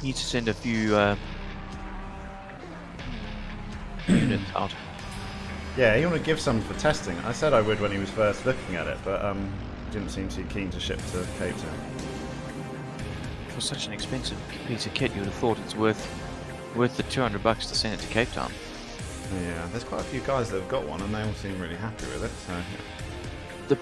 You need to send a few units out. Yeah, he wanted to give some for testing. I said I would when he was first looking at it, but didn't seem too keen to ship to Cape Town. For such an expensive piece of kit, you would have thought it's worth the $200 to send it to Cape Town. Yeah, there's quite a few guys that have got one, and they all seem really happy with it. So. Yeah. The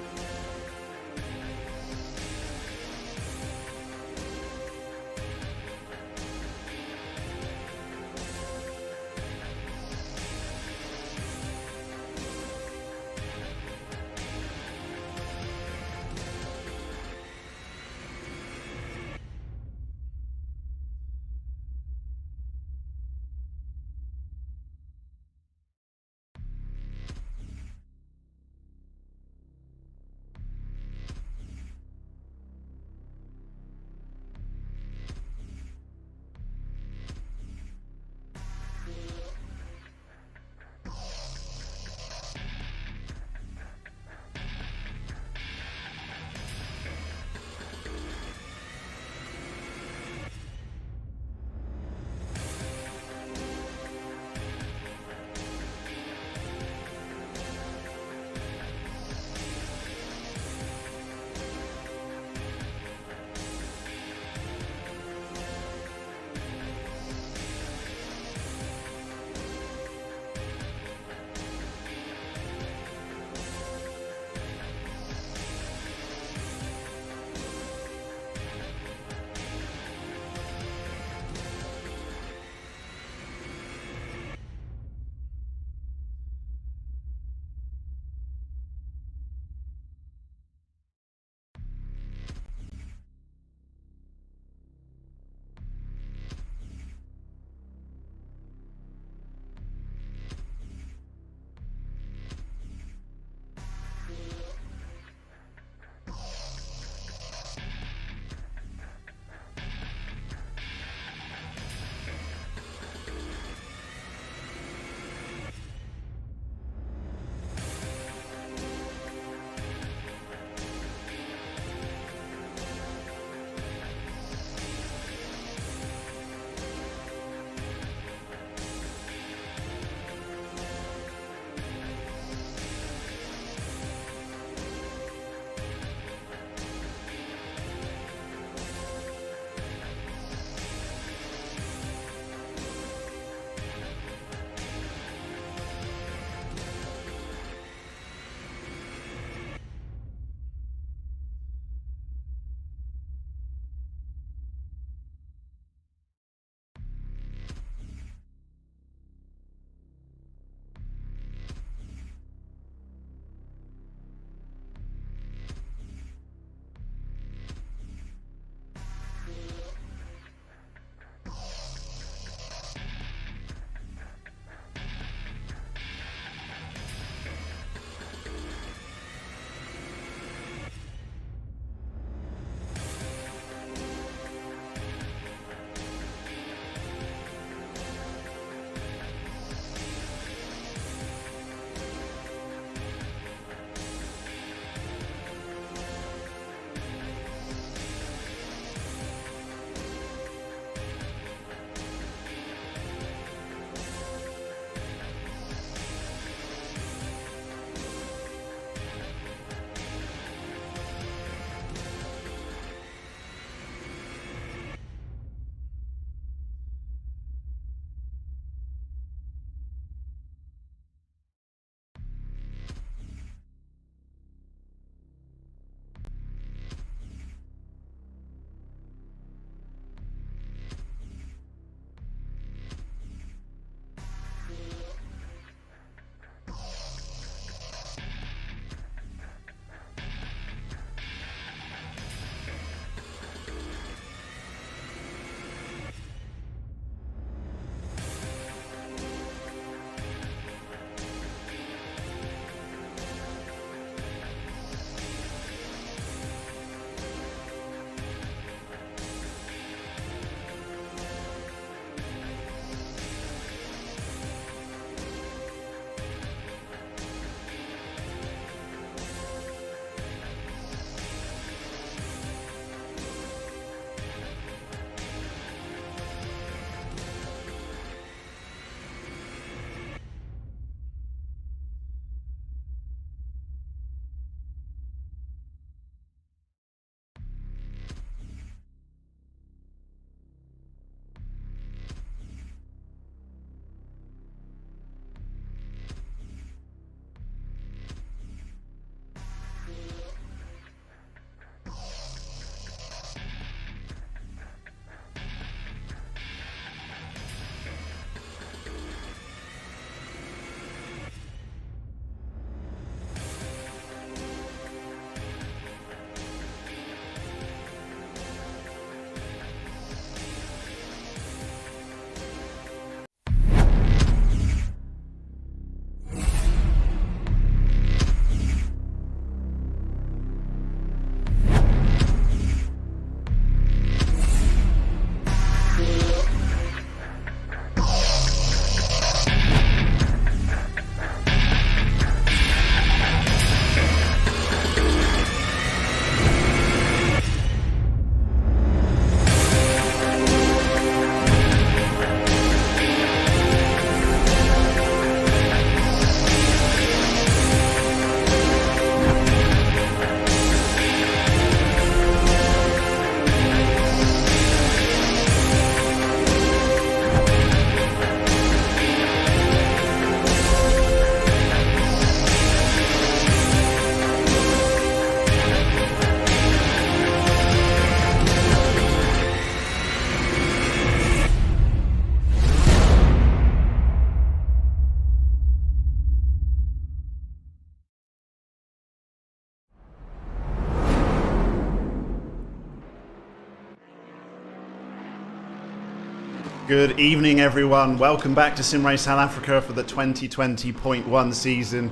Good evening, everyone. Welcome back to Sim Race South Africa for the 2020.1 season.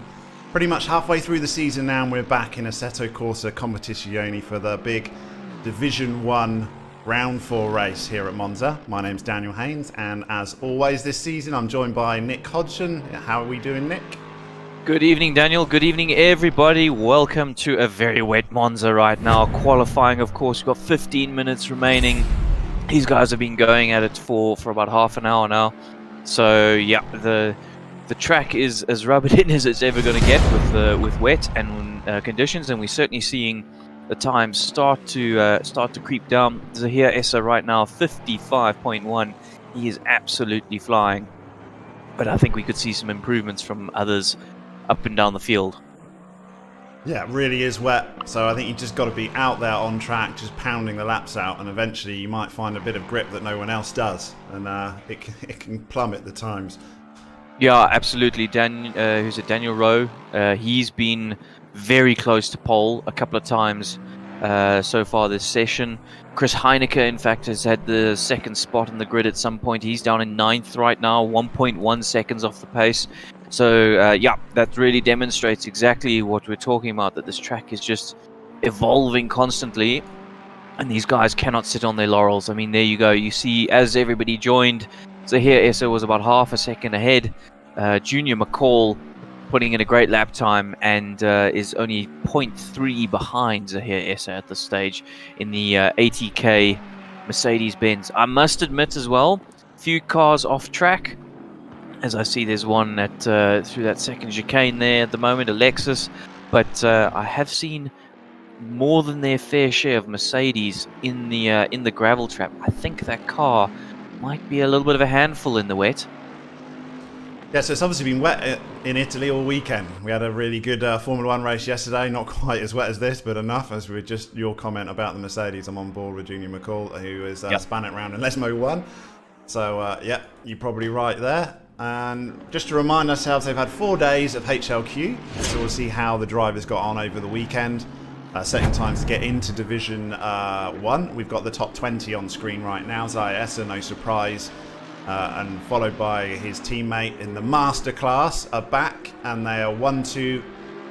Pretty much halfway through the season now, and we're back in Assetto Corsa Competizione for the big Division 1 Round 4 race here at Monza. My name's Daniel Haynes, and as always this season, I'm joined by Nick Hodgson. How are we doing, Nick? Good evening, Daniel. Good evening, everybody. Welcome to a very wet Monza right now. Qualifying, of course, we've got 15 minutes remaining. These guys have been going at it for about half an hour now. So yeah, the track is as rubbered in as it's ever going to get with wet and conditions, and we're certainly seeing the times start to creep down. Zahir Essa right now 55.1. He is absolutely flying, but I think we could see some improvements from others up and down the field. Yeah, it really is wet, so I think you just got to be out there on track, just pounding the laps out, and eventually you might find a bit of grip that no one else does, and it can plummet the times. Yeah, absolutely. Who's it? Daniel Rowe. He's been very close to pole a couple of times so far this session. Chris Heineke, in fact, has had the second spot in the grid at some point. He's down in 9th right now, 1.1 seconds off the pace. So, yeah, that really demonstrates exactly what we're talking about, that this track is just evolving constantly, and these guys cannot sit on their laurels. I mean, there you go. You see, as everybody joined, Zahir Essa was about half a second ahead. Junior McCall putting in a great lap time and is only 0.3 behind Zahir Essa at this stage in the 80k Mercedes-Benz. I must admit as well, a few cars off track. As I see, there's one at through that second chicane there at the moment, a Lexus. But I have seen more than their fair share of Mercedes in the gravel trap. I think that car might be a little bit of a handful in the wet. Yeah, so it's obviously been wet in Italy all weekend. We had a really good Formula 1 race yesterday, not quite as wet as this, but enough. As with just your comment about the Mercedes, I'm on board with Junior McCall, who is span it round in Lesmo 1. So, yeah, you're probably right there. And just to remind ourselves, they've had 4 days of HLQ, so we'll see how the drivers got on over the weekend. Setting times to get into Division 1. We've got the top 20 on screen right now. Zahir Essa, no surprise, and followed by his teammate in the Master class are back, and they are 1-2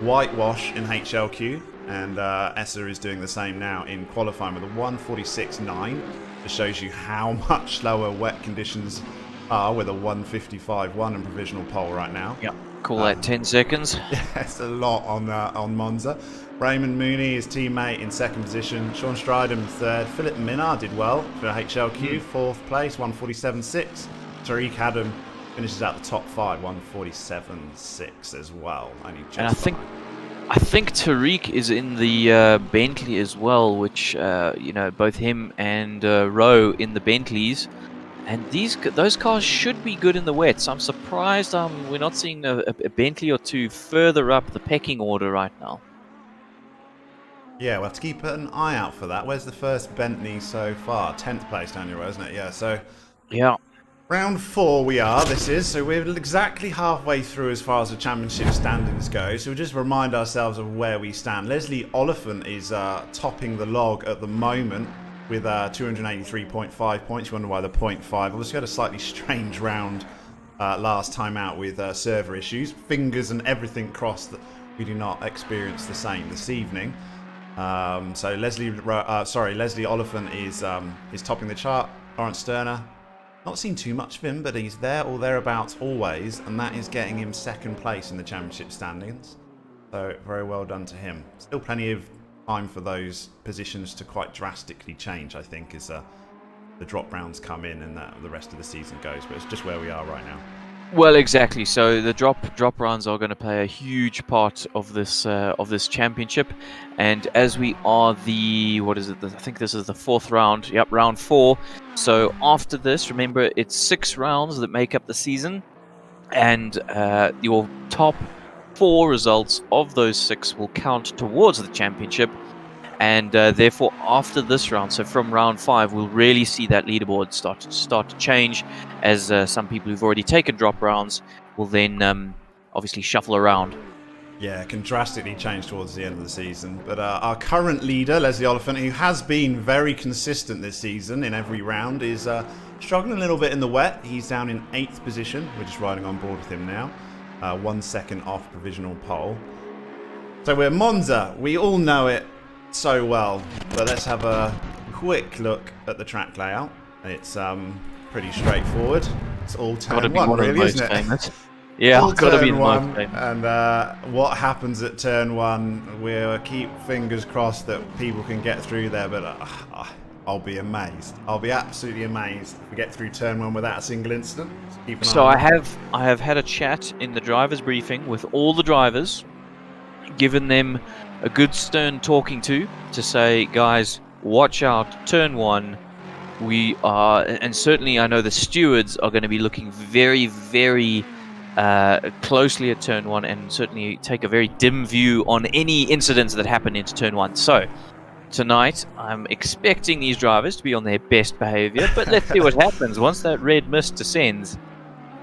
whitewash in HLQ, and Essa is doing the same now in qualifying with a 1:46.9. It shows you how much slower wet conditions are with a 1:55.1 and provisional pole right now. Yeah, call that 10 seconds. Yeah, it's a lot on Monza. Raymond Mooney, his teammate, in second position. Sean Stridham third. Philip Minard did well for HLQ, fourth place, 1:47.6. Tariq Adam finishes out the top 5, 1:47.6 as well. Only just and I think Tariq is in the Bentley as well, which both him and Rowe in the Bentleys. And those cars should be good in the wet, so I'm surprised we're not seeing a Bentley or two further up the pecking order right now. Yeah, we'll have to keep an eye out for that. Where's the first Bentley so far? 10th place, Daniel, isn't it? Yeah, so... Yeah. Round 4 we are, this is, so we're exactly halfway through as far as the championship standings go, so we'll just remind ourselves of where we stand. Leslie Oliphant is topping the log at the moment, with 283.5 points. You wonder why the 0.5. Obviously had a slightly strange round last time out with server issues. Fingers and everything crossed that we do not experience the same this evening. So Leslie Oliphant is topping the chart. Lawrence Sterner, not seen too much of him, but he's there or thereabouts always, and that is getting him second place in the championship standings. So very well done to him. Still plenty of time for those positions to quite drastically change, I think, as the drop rounds come in and the rest of the season goes. But it's just where we are right now. Well, exactly. So the drop rounds are going to play a huge part of this championship, and as we are I think this is the 4th round. Yep, round 4. So after this, remember, it's 6 rounds that make up the season, and your top 4 results of those 6 will count towards the championship. And therefore, after this round, so from round 5, we'll really see that leaderboard start to change, as some people who've already taken drop rounds will then obviously shuffle around. Yeah, it can drastically change towards the end of the season. But our current leader, Leslie Oliphant, who has been very consistent this season in every round, is struggling a little bit in the wet. He's down in 8th position. We're just riding on board with him now. 1 second off provisional pole. So we're Monza. We all know it so well. But let's have a quick look at the track layout. It's pretty straightforght. It's all turn one, really, isn't it? Famous. Yeah, got to be the most famous. And what happens at turn 1, we'll keep fingers crossed that people can get through there, but I'll be amazed. I'll be absolutely amazed if we get through turn 1 without a single incident. So I have had a chat in the drivers' briefing with all the drivers, given them a good stern talking to say, guys, watch out, turn 1. We are, and certainly I know the stewards are going to be looking very, very closely at turn 1 and certainly take a very dim view on any incidents that happen into turn 1. So tonight I'm expecting these drivers to be on their best behavior, but let's see what happens once that red mist descends.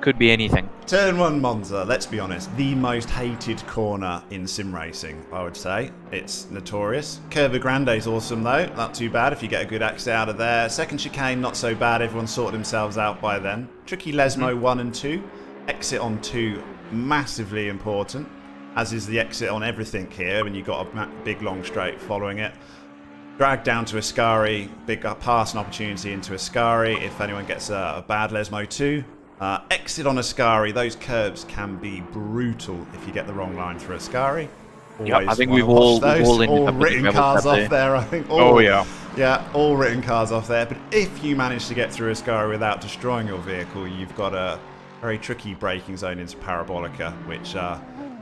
Could be anything. Turn 1 Monza, let's be honest, the most hated corner in sim racing, I would say. It's notorious. Curva Grande is awesome though, not too bad if you get a good exit out of there. Second chicane, not so bad, everyone sorted themselves out by then. Tricky Lesmo 1 and 2. Exit on 2, massively important, as is the exit on everything here when you've got a big long straight following it. Drag down to Ascari, big passing opportunity into Ascari if anyone gets a bad Lesmo 2. Exit on Ascari, those curbs can be brutal if you get the wrong line through Ascari. Yeah, I think we've all written cars off there, I think. Yeah, all written cars off there. But if you manage to get through Ascari without destroying your vehicle, you've got a very tricky braking zone into Parabolica, which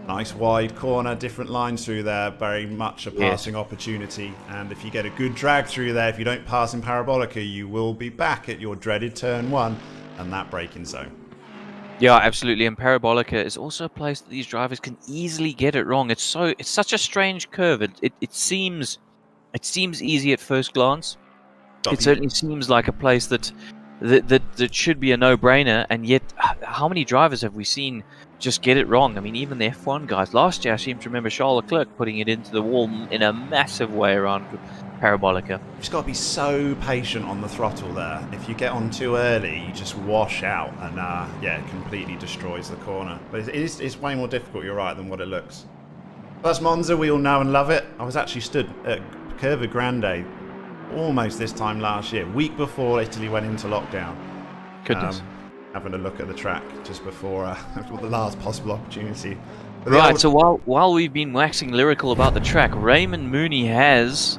nice wide corner, different lines through there, very much a passing opportunity. And if you get a good drag through there, if you don't pass in Parabolica, you will be back at your dreaded turn 1 and that braking zone. Yeah, absolutely. And Parabolica is also a place that these drivers can easily get it wrong. It's such a strange curve. It seems easy at first glance. It certainly seems like a place that should be a no-brainer, and yet how many drivers have we seen just get it wrong? I mean, even the F1 guys. Last year I seem to remember Charles Leclerc putting it into the wall in a massive way around Parabolica. You've just got to be so patient on the throttle there. If you get on too early, you just wash out and it completely destroys the corner. But it's way more difficult, you're right, than what it looks. That's Monza, we all know and love it. I was actually stood at Curva Grande almost this time last year, week before Italy went into lockdown. Goodness. Having a look at the track just before the last possible opportunity. Right, so while we've been waxing lyrical about the track, Raymond Mooney has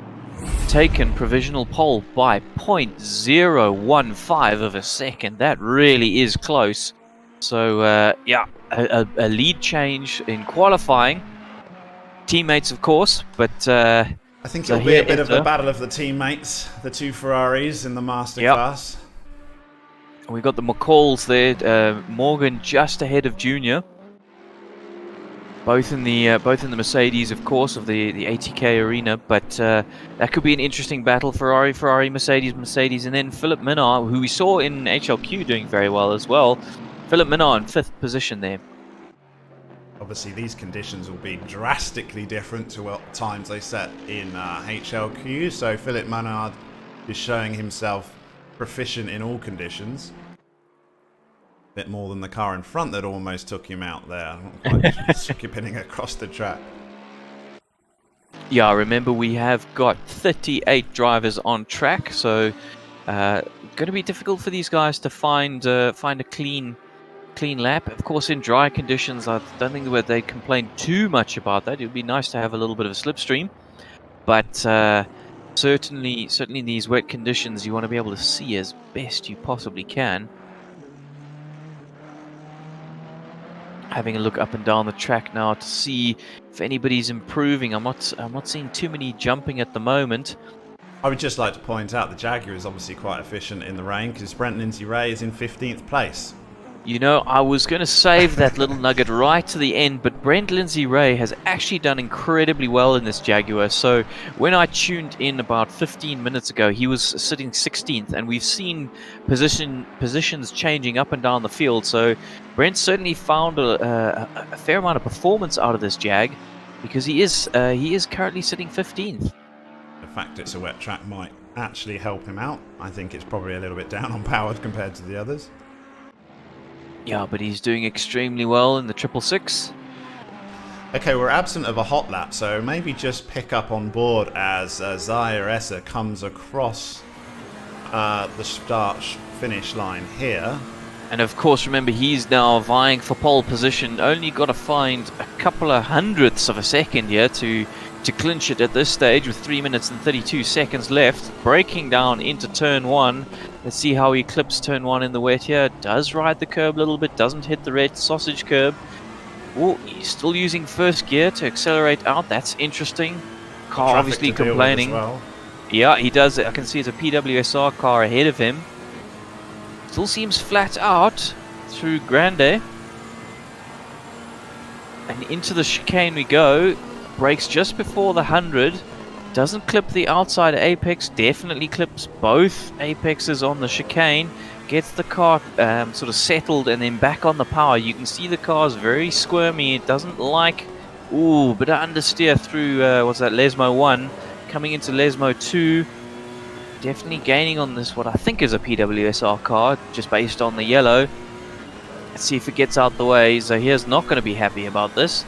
taken provisional pole by 0.015 of a second. That really is close. So, a lead change in qualifying. Teammates, of course, but I think it'll be a bit of a battle of the teammates, the two Ferraris in the master class. We've got the McCalls there, Morgan just ahead of Junior. Both in the Mercedes, of course, of the ATK arena, but that could be an interesting battle. Ferrari, Mercedes, and then Philip Minnaar, who we saw in HLQ doing very well as well. Philip Minnaar in 5th position there. Obviously, these conditions will be drastically different to what times they set in HLQ. So Philip Minnaar is showing himself proficient in all conditions. Bit more than the car in front that almost took him out there. Not quite skipping across the track. Yeah, remember we have got 38 drivers on track, so going to be difficult for these guys to find a clean lap. Of course, in dry conditions, I don't think that they complain too much about that. It would be nice to have a little bit of a slipstream, but certainly in these wet conditions, you want to be able to see as best you possibly can. Having a look up and down the track now to see if anybody's improving. I'm not seeing too many jumping at the moment. I would just like to point out the Jaguar is obviously quite efficient in the rain because Brent Lindsay-Ray is in 15th place. You know, I was going to save that little nugget right to the end, but Brent Lindsay-Ray has actually done incredibly well in this Jaguar. So when I tuned in about 15 minutes ago, he was sitting 16th, and we've seen positions changing up and down the field. So Brent certainly found a fair amount of performance out of this Jag, because he is currently sitting 15th. The fact it's a wet track might actually help him out. I think it's probably a little bit down on power compared to the others. Yeah, but he's doing extremely well in the 666. Okay, we're absent of a hot lap, so maybe just pick up on board as Zaire Esser comes across the start-finish line here. And of course, remember, he's now vying for pole position. Only got to find a couple of hundredths of a second here to clinch it at this stage with 3 minutes and 32 seconds left. Breaking down into turn 1. Let's see how he clips turn 1 in the wet here. Does ride the curb a little bit, doesn't hit the red sausage curb. Oh, he's still using first gear to accelerate out. That's interesting. Car obviously complaining. Well. Yeah, he does. I can see it's a PWSR car ahead of him. Still seems flat out through Grande. And into the chicane we go. Brakes just before the 100. Doesn't clip the outside apex. Definitely clips both apexes on the chicane. Gets the car sort of settled and then back on the power. You can see the car's very squirmy. It doesn't like... Ooh, bit of understeer through, what's that, Lesmo 1. Coming into Lesmo 2. Definitely gaining on this, what I think is a PWSR car, just based on the yellow. Let's see if it gets out the way. Zahir's not going to be happy about this.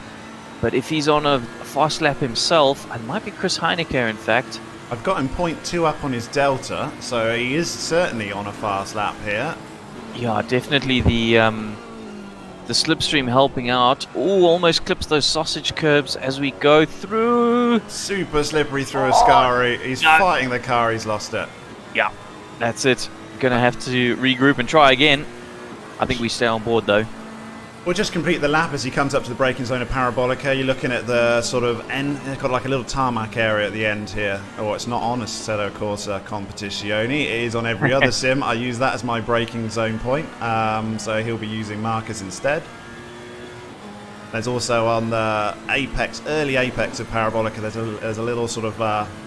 But if he's on a fast lap himself, it might be Chris Heineke, in fact. I've got him 0.2 up on his delta, so he is certainly on a fast lap here. Yeah, definitely the slipstream helping out. Ooh, almost clips those sausage curbs as we go through. Super slippery through Ascari. He's fighting the car, he's lost it. Yeah, that's it. Gonna have to regroup and try again. I think we stay on board though. We'll just complete the lap as he comes up to the braking zone of Parabolica. You're looking at the sort of end, it's got like a little tarmac area at the end here. Oh, it's not on Assetto Corsa Competizione. It is on every other sim. I use that as my braking zone point. So he'll be using markers instead. There's also on the apex, early apex of Parabolica, there's a little sort of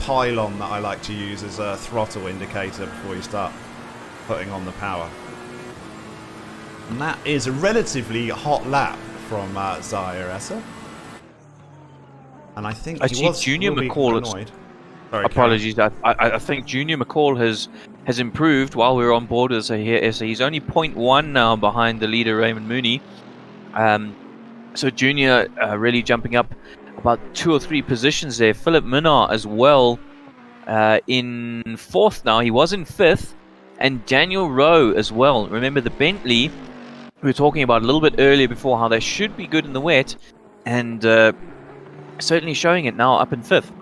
pylon that I like to use as a throttle indicator before you start putting on the power. And that is a relatively hot lap from Zaire Esser. And I think I see Junior McCall. Apologies. I think Junior McCall has improved while we were on board as he's only 0.1 now behind the leader Raymond Mooney. So Junior really jumping up about 2 or 3 positions there. Philip Minnar as well in 4th now. He was in 5th. And Daniel Rowe as well. Remember the Bentley we were talking about a little bit earlier before, how they should be good in the wet, and certainly showing it now up in 5th.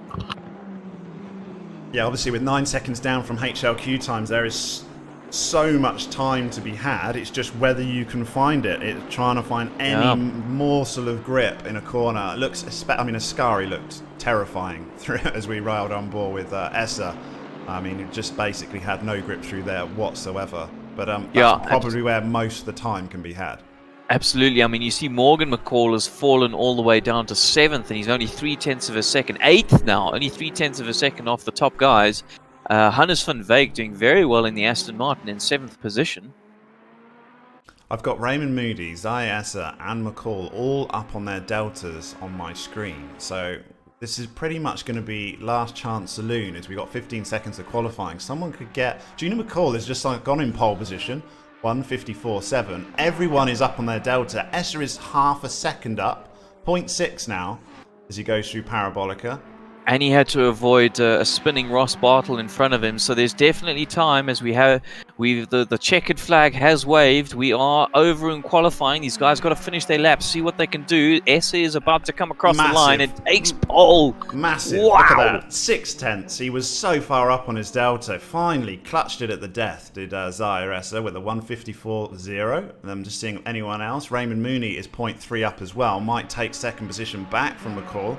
Yeah, obviously with 9 seconds down from HLQ times, there is so much time to be had. It's just whether you can find it. It's trying to find any morsel of grip in a corner. It looks, I mean, Ascari looked terrifying through as we railed on board with Esser. I mean, it just basically had no grip through there whatsoever. But that's probably where most of the time can be had. Absolutely. I mean, you see Morgan McCall has fallen all the way down to 7th, and he's only 0.3 of a second. 8th now, only 0.3 of a second off the top guys. Hannes van Veek doing very well in the Aston Martin in 7th position. I've got Raymond Moody, Zaire Esser, and McCall all up on their deltas on my screen. So this is pretty much going to be last chance saloon as we got 15 seconds of qualifying. Someone could get... Junior McCall has just gone in pole position, 1:54.7. Everyone is up on their delta. Esser is half a second up, 0.6 now as he goes through Parabolica. And he had to avoid a spinning Ross Bartle in front of him. So there's definitely time as the checkered flag has waved. We are over in qualifying. These guys got to finish their laps, see what they can do. Esser is about to come across the line and takes pole. Massive. Wow. Look at that. 0.6. He was so far up on his delta. Finally clutched it at the death, did Zaire Esser with a 1:54.0. And I'm just seeing anyone else. Raymond Mooney is 0.3 up as well. Might take second position back from McCall.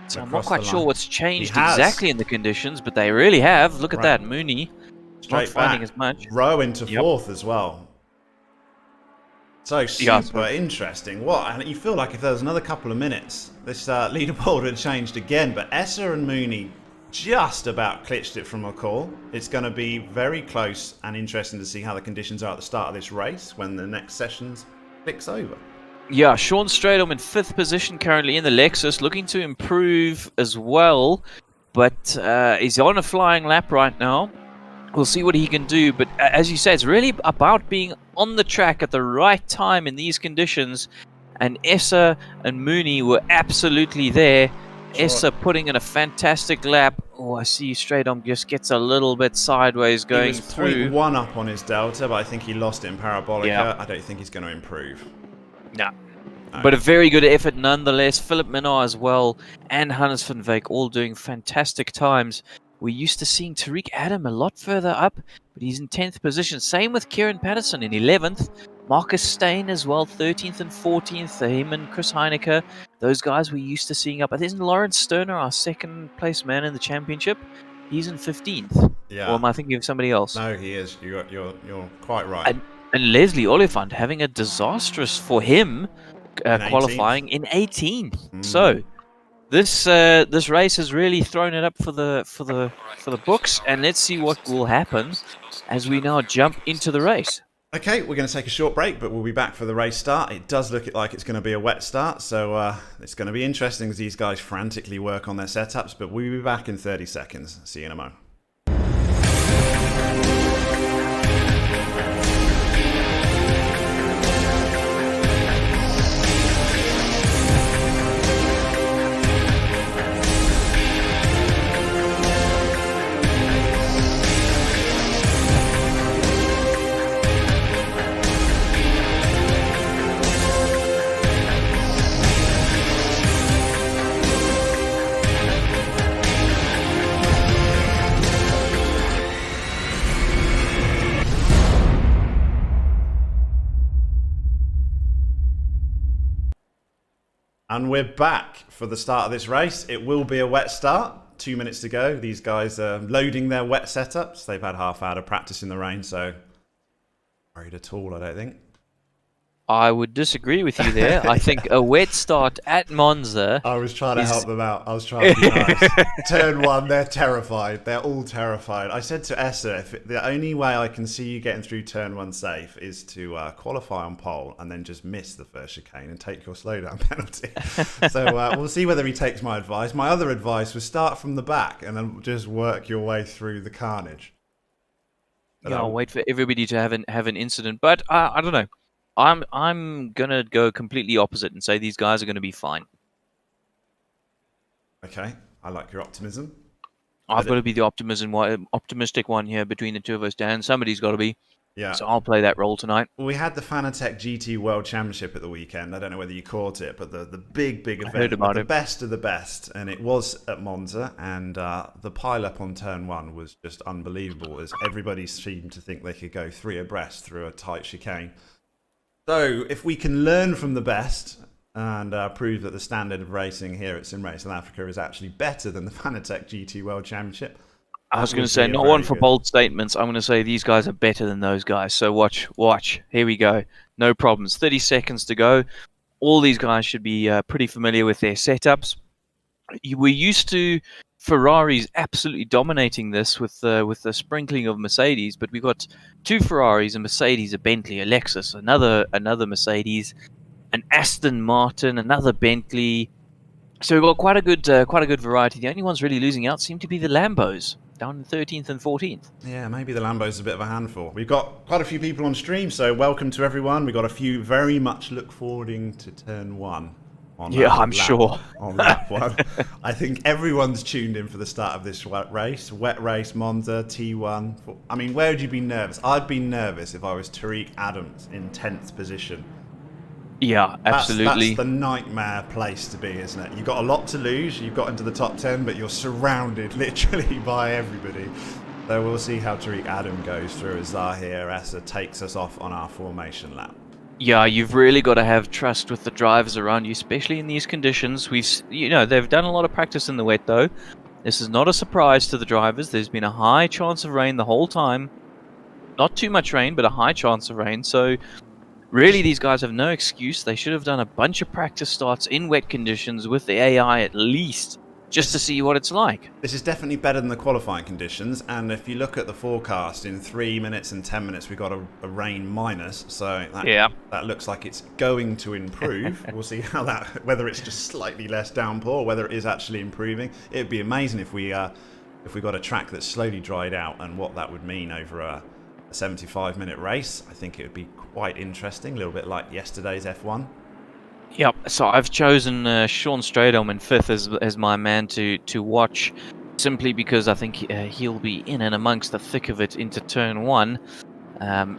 So I'm not quite sure what's changed exactly in the conditions, but they really have. Look at that, Mooney. Straight not finding as much. Rowe into 4th as well. So super interesting. And you feel like if there was another couple of minutes, this leaderboard had changed again. But Esser and Mooney just about clitched it from McCall. It's going to be very close and interesting to see how the conditions are at the start of this race when the next sessions clicks over. Yeah, Sean Stradom in 5th position currently in the Lexus, looking to improve as well. but he's on a flying lap right now. We'll see what he can do, but as you say, it's really about being on the track at the right time in these conditions, and Essa and Mooney were absolutely there. Sure. Essa putting in a fantastic lap. Oh, I see straight on, just gets a little bit sideways going through. He was 0.1 up on his Delta, but I think he lost it in Parabolica. Yeah. I don't think he's going to improve. No. But a very good effort nonetheless. Philip Minnaar as well, and Hannes van Wyk all doing fantastic times. We're used to seeing Tariq Adam a lot further up, but he's in 10th position. Same with Kieran Patterson in 11th. Marcus Steyn as well, 13th and 14th. Him and Chris Heineke, those guys we're used to seeing up. Isn't Lawrence Sterner our second place man in the championship? He's in 15th. Yeah. Or am I thinking of somebody else? No, he is. You're quite right. And Leslie Oliphant having a disastrous for him qualifying in 18th. So this race has really thrown it up for the books, and let's see what will happen as we now jump into the race. Okay, we're going to take a short break, but we'll be back for the race start. It does look like it's going to be a wet start, so it's going to be interesting as these guys frantically work on their setups, but we'll be back in 30 seconds. See you in a moment. And we're back for the start of this race. It will be a wet start. 2 minutes to go. These guys are loading their wet setups. They've had half hour to practice in the rain, so worried at all, I don't think. I would disagree with you there. I think a wet start at Monza. I was trying to help them out. I was trying to be nice. Turn one, they're terrified. They're all terrified. I said to Essa, if the only way I can see you getting through turn one safe is to qualify on pole and then just miss the first chicane and take your slowdown penalty. So we'll see whether he takes my advice. My other advice was start from the back and then just work your way through the carnage. Yeah, I'll wait for everybody to have an incident, but I don't know. I'm gonna go completely opposite and say these guys are gonna be fine. Okay, I like your optimism. I've got to be the optimistic one here between the two of us, Dan. Somebody's got to be. Yeah. So I'll play that role tonight. We had the Fanatec GT World Championship at the weekend. I don't know whether you caught it, but the big event, I heard about the it. Best of the best, and it was at Monza, and the pile-up on turn one was just unbelievable, as everybody seemed to think they could go three abreast through a tight chicane. So if we can learn from the best and prove that the standard of racing here at Sim Race South Africa is actually better than the Fanatec GT World Championship. I was going to say, not one for bold statements. I'm going to say these guys are better than those guys. So watch. Here we go. No problems. 30 seconds to go. All these guys should be pretty familiar with their setups. We're used to Ferraris absolutely dominating this with the sprinkling of Mercedes, but we've got two Ferraris, a Mercedes, a Bentley, a Lexus, another Mercedes, an Aston Martin, another Bentley. So we've got quite a good variety. The only ones really losing out seem to be the Lambos, down in 13th and 14th. Yeah, maybe the Lambo's a bit of a handful. We've got quite a few people on stream, so welcome to everyone. We've got a few very much look forwarding to turn one. I'm sure. On lap one. I think everyone's tuned in for the start of this race. Wet race, Monza, T1. I mean, where would you be nervous? I'd be nervous if I was Tariq Adams in 10th position. Yeah, absolutely. That's the nightmare place to be, isn't it? You've got a lot to lose. You've got into the top 10, but you're surrounded literally by everybody. So we'll see how Tariq Adam goes through as Zahir Essa takes us off on our formation lap. Yeah, you've really got to have trust with the drivers around you, especially in these conditions. They've done a lot of practice in the wet, though. This is not a surprise to the drivers. There's been a high chance of rain the whole time. Not too much rain, but a high chance of rain. So really, these guys have no excuse. They should have done a bunch of practice starts in wet conditions with the AI at least just to see what it's like. This is definitely better than the qualifying conditions, and if you look at the forecast, in 3 minutes and 10 minutes we got a rain minus, so that looks like it's going to improve. We'll see how whether it's just slightly less downpour or whether it is actually improving. It'd be amazing if we got a track that slowly dried out, and what that would mean over a 75-minute race. I think it would be quite interesting, a little bit like yesterday's F1. Yep, so I've chosen Sean Stradom in 5th as my man to watch, simply because I think he'll be in and amongst the thick of it into turn 1.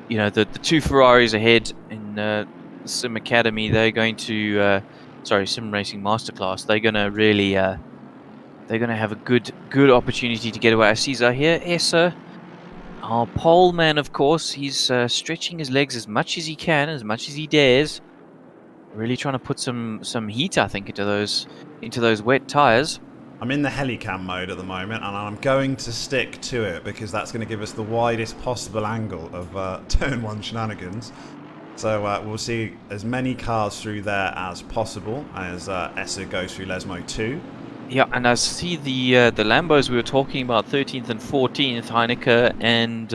You know, the 2 Ferraris ahead in Sim Academy, they're going to, Sim Racing Masterclass, they're going to really, they're going to have a good opportunity to get away. I see Zahir Essa, our pole man, of course. He's stretching his legs as much as he can, as much as he dares. Really trying to put some heat, I think, into those wet tires. I'm in the helicam mode at the moment, and I'm going to stick to it because that's going to give us the widest possible angle of turn 1 shenanigans. So we'll see as many cars through there as possible as Essa goes through Lesmo 2. Yeah, and I see the Lambos we were talking about, 13th and 14th, Heineke and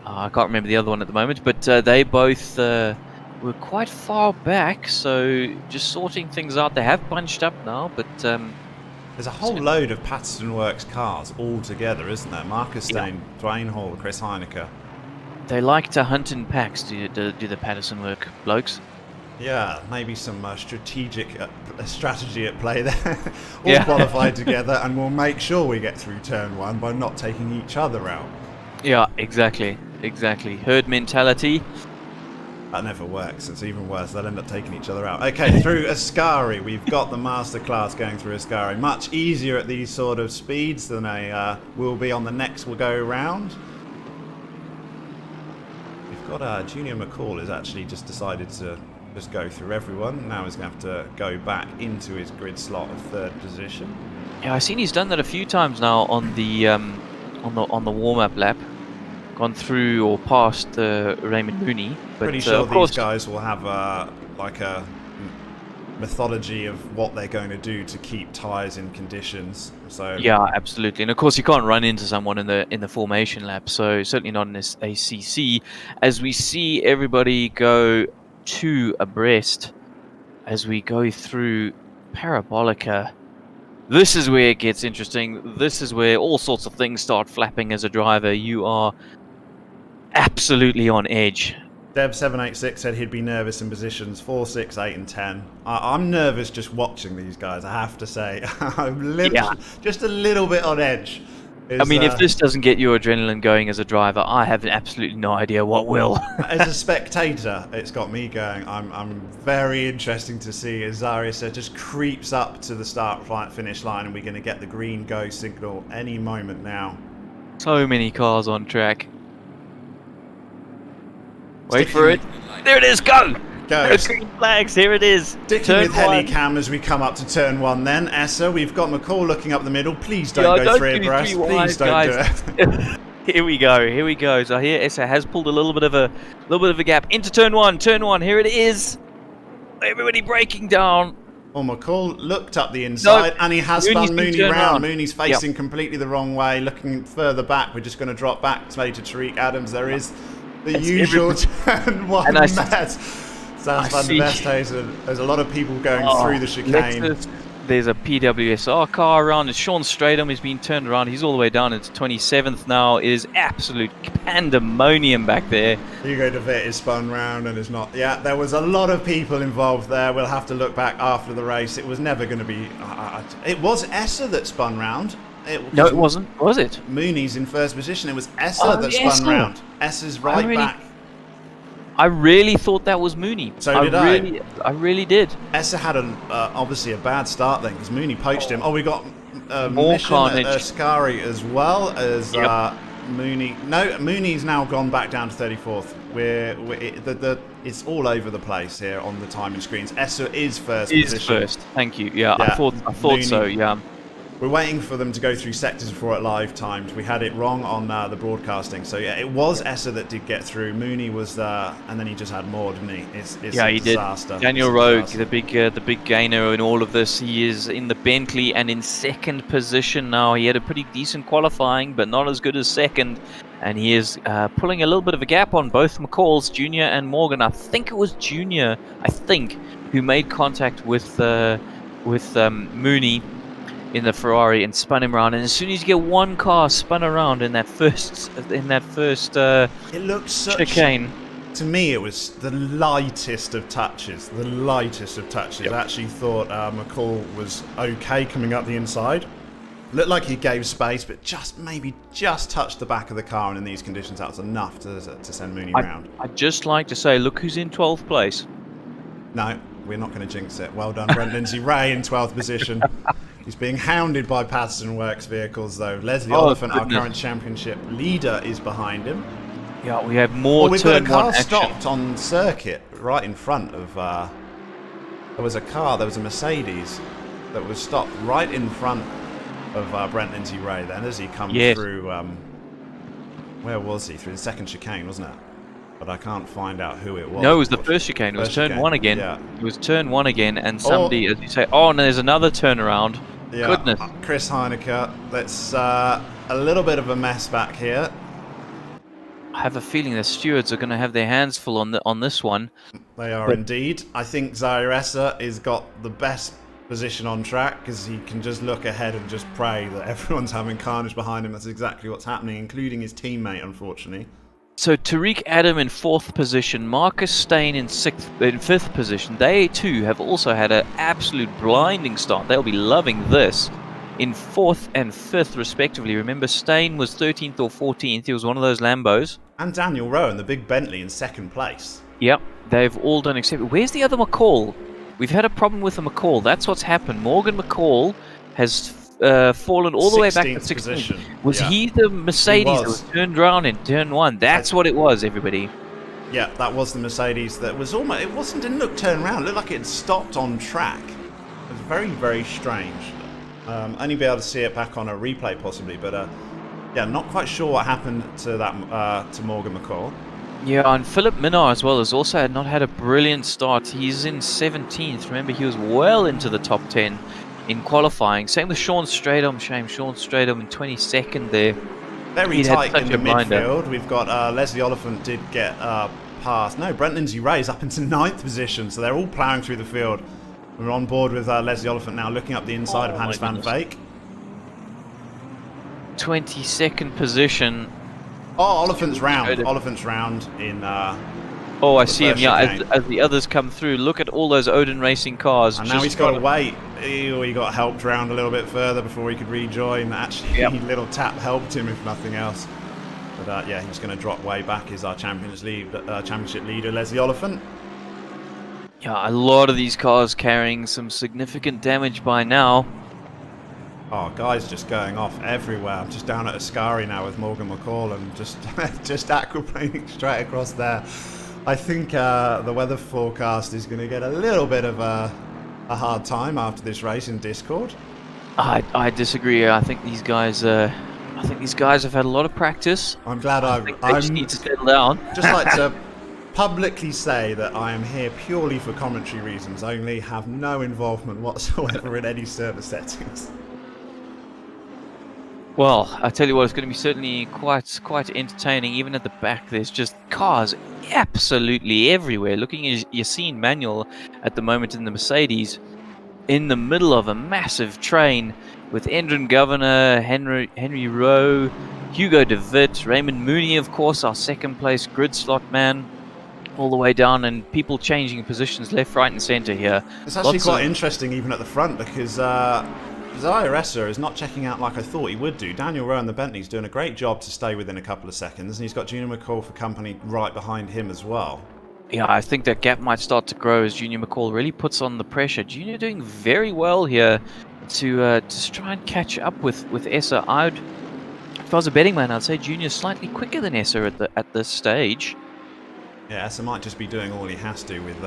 I can't remember the other one at the moment, but they both we're quite far back, so just sorting things out. They have bunched up now, but there's a whole load of Patterson Works cars all together, isn't there? Marcus Stain, Dwayne Hall, Chris Heineke. They like to hunt in packs, do the Patterson Work blokes. Yeah, maybe some strategic strategy at play there. All qualified together, and we'll make sure we get through turn 1 by not taking each other out. Yeah, exactly. Herd mentality. That never works. It's even worse. They'll end up taking each other out. Okay, through Ascari. We've got the masterclass going through Ascari. Much easier at these sort of speeds than will be on the next go round. We've got Junior McCall has actually just decided to just go through everyone. Now he's going to have to go back into his grid slot of 3rd position. Yeah, I've seen he's done that a few times now on the warm-up lap. Gone through or past Raymond Mooney. But, pretty sure these guys will have like a methodology of what they're going to do to keep tyres in conditions. So yeah, absolutely, and of course you can't run into someone in the formation lap. So certainly not in this ACC. As we see everybody go 2 abreast as we go through Parabolica. This is where it gets interesting. This is where all sorts of things start flapping as a driver. You are absolutely on edge. Dev786 said he'd be nervous in positions 4, 6, 8 and 10. I'm nervous just watching these guys, I have to say. I'm just a little bit on edge. I mean, if this doesn't get your adrenaline going as a driver, I have absolutely no idea what will. As a spectator, it's got me going. I'm very interesting to see as Zarius just creeps up to the start-finish line, and we're going to get the green go signal any moment now. So many cars on track. Wait for it. There it is. Go! Go. Green flags. Here it is. Sticking with helicam as we come up to turn 1 then. Essa, we've got McCall looking up the middle. Please don't go 3 abreast. Please don't do it. Here we go. So here Essa has pulled a little bit of a gap into turn 1. Turn 1. Here it is. Everybody breaking down. Oh, McCall looked up the inside, and he has spun Mooney round. Mooney's facing completely the wrong way, looking further back. We're just going to drop back to Tariq Adams. There is the usual turn 1 mess. Sounds Van der Vest. There's a lot of people going through the chicane. There's a PWSR car around, and Sean Stradom has been turned around. He's all the way down into 27th now. It is absolute pandemonium back there. Hugo de Witt is spun round and is not. Yeah, there was a lot of people involved there. We'll have to look back after the race. It was never going to be. It was Essa that spun round. No, it wasn't. Was it? Mooney's in 1st position. It was Essa that spun round. Essa's back. I really thought that was Mooney. So did I. I really did. Essa had obviously a bad start then because Mooney poached him. Oh, we got more carnage. Ascari as well as Mooney. No, Mooney's now gone back down to 34th. It's all over the place here on the timing screens. Essa is 1st position. First. Thank you. Yeah, I thought Mooney, so. Yeah. We're waiting for them to go through sectors before it live timed. We had it wrong on the broadcasting. So yeah, it was Essa that did get through. Mooney was there, and then he just had more, didn't he? It's yeah, a he disaster. did. Daniel Rowe, the big gainer in all of this. He is in the Bentley and in second position now. He had a pretty decent qualifying, but not as good as second. And he is pulling a little bit of a gap on both McCalls, Junior and Morgan. I think it was Junior, who made contact with Mooney in the Ferrari and spun him around. And as soon as you get one car spun around in that first it looked such, chicane. To me, it was the lightest of touches. The lightest of touches. Yep. I actually thought McCall was okay coming up the inside. Looked like he gave space, but maybe just touched the back of the car, and in these conditions, that was enough to send Mooney round. I'd just like to say, look who's in 12th place. No, we're not going to jinx it. Well done, Brent Lindsay-Ray in 12th position. He's being hounded by Patterson Works vehicles, though. Leslie Oliphant, our current championship leader, is behind him. Yeah, we have more we've turn got a car one action. stopped on circuit right in front of... there was a Mercedes that was stopped right in front of Brent Lindsay-Ray then as he come through... where was he? Through the second chicane, wasn't it? But I can't find out who it was. No, it was the first chicane. It was turn one again. Yeah. It was turn one again, and somebody, as you say, and there's another turnaround. Yeah. Goodness. Chris Heineke. That's a little bit of a mess back here. I have a feeling the stewards are going to have their hands full on this one. They are indeed. I think Zaire Essa has got the best position on track because he can just look ahead and just pray that everyone's having carnage behind him. That's exactly what's happening, including his teammate, unfortunately. So Tariq Adam in 4th position, Marcus Steyn in 5th position. They too have also had an absolute blinding start. They'll be loving this. In 4th and 5th respectively. Remember, Steyn was 13th or 14th. He was one of those Lambos. And Daniel Rowe in the big Bentley in 2nd place. Yep, they've all done except... Where's the other McCall? We've had a problem with the McCall. That's what's happened. Morgan McCall has fallen all the way back to 16th position. Was he the Mercedes that was turned around in turn 1? That's what it was, everybody. Yeah, that was the Mercedes that was almost... It didn't look turned around. It looked like it had stopped on track. It was very, very strange. Only be able to see it back on a replay possibly, but yeah, not quite sure what happened to that to Morgan McCall. Yeah, and Philip Minnar as well has also not had a brilliant start. He's in 17th. Remember, he was well into the top 10 in qualifying. Same with Sean Stradom. Shame, Sean Stradom in 22nd there. Very tight in the midfield. We've got Leslie Oliphant did get past. No, Brent Lindsay-Ray is up into 9th position, so they're all ploughing through the field. We're on board with Leslie Oliphant now, looking up the inside of Hannes van Veek. 22nd position. Oh, Oliphant's round. Oliphant's round in... oh, I see him. Yeah, as the others come through. Look at all those Odin Racing cars. And now he's got to wait. He got helped round a little bit further before he could rejoin. Actually, little tap helped him, if nothing else. But yeah, he's going to drop way back as our championship leader, Leslie Oliphant. Yeah, a lot of these cars carrying some significant damage by now. Oh, guys just going off everywhere. I'm just down at Ascari now with Morgan McCall and just aquaplaning straight across there. I think the weather forecast is going to get a little bit of a hard time after this race in Discord. I disagree. I think these guys have had a lot of practice. I'm glad I just need to settle down. Just like to publicly say that I am here purely for commentary reasons only, have no involvement whatsoever in any server settings. Well, I tell you what, it's going to be certainly quite entertaining. Even at the back, there's just cars absolutely everywhere. Looking at Yassine Manuel at the moment in the Mercedes, in the middle of a massive train with Endron Governor, Henry Rowe, Hugo de Witt, Raymond Mooney, of course, our second place grid slot man, all the way down, and people changing positions left, right, and centre here. It's actually quite interesting even at the front because Zaire Essa is not checking out like I thought he would do. Daniel Rowe and the Bentley's doing a great job to stay within a couple of seconds, and he's got Junior McCall for company right behind him as well. Yeah, I think that gap might start to grow as Junior McCall really puts on the pressure. Junior doing very well here to just try and catch up with Essa. If I was a betting man, I'd say Junior's slightly quicker than Essa at this stage. Yeah, so might just be doing all he has to with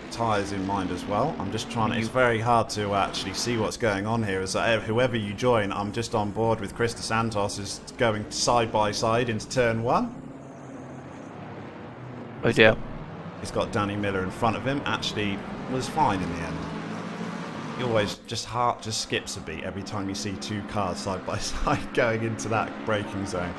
tyres in mind as well. I'm just trying to, it's very hard to actually see what's going on here. As whoever you join, I'm just on board with Chris DeSantos is going side by side into turn 1. Oh dear. He's got Danny Miller in front of him. Actually was fine in the end. He always heart just skips a beat every time you see 2 cars side by side going into that braking zone.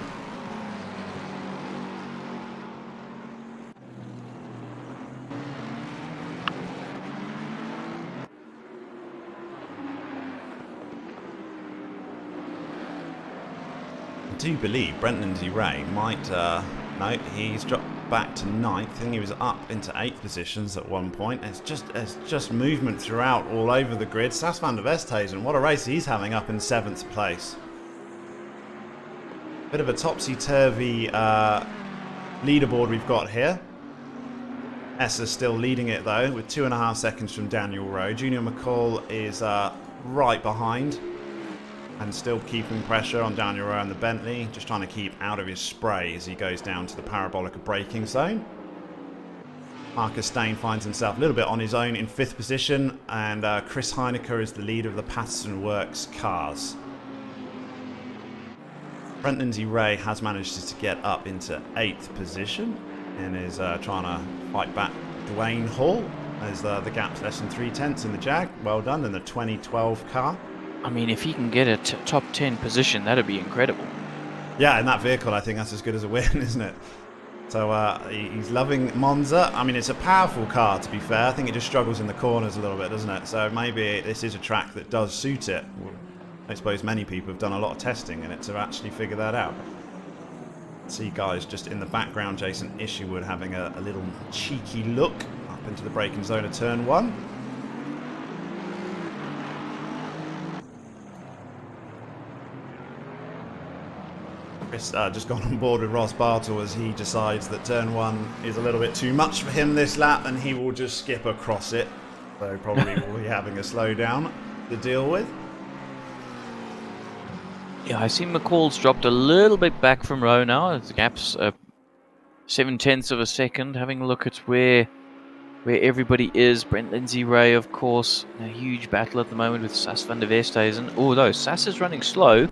I do believe Brent Lindsay Ray might, no, he's dropped back to 9th. I think he was up into 8th positions at one point. It's just movement throughout all over the grid. Sas van der Westhuizen, what a race he's having, up in 7th place. Bit of a topsy-turvy leaderboard we've got here. Essa still leading it though, with 2.5 seconds from Daniel Rowe. Junior McCall is right behind, and still keeping pressure on Daniel Rowe and the Bentley, just trying to keep out of his spray as he goes down to the parabolic braking zone. Marcus Stain finds himself a little bit on his own in 5th position, and Chris Heinecker is the leader of the Patterson Works cars. Brent Lindsay Ray has managed to get up into 8th position and is trying to fight back Dwayne Hall as the gap's less than 3/10 in the Jag. Well done in the 2012 car. I mean, if he can get a top 10 position, that'd be incredible. Yeah, in that vehicle, I think that's as good as a win, isn't it? So he's loving Monza. I mean, it's a powerful car, to be fair. I think it just struggles in the corners a little bit, doesn't it? So maybe this is a track that does suit it. I suppose many people have done a lot of testing in it to actually figure that out. See guys just in the background, Jason Isherwood having a little cheeky look up into the braking zone of turn 1. Chris just gone on board with Ross Bartle as he decides that turn 1 is a little bit too much for him this lap, and he will just skip across it. So probably will be having a slowdown to deal with. Yeah, I see McCall's dropped a little bit back from Rowe now. The gap's 7/10 of a second. Having a look at where everybody is. Brent Lindsay Ray, of course, in a huge battle at the moment with Sas van der Westhuizen. Although Sas is running slow.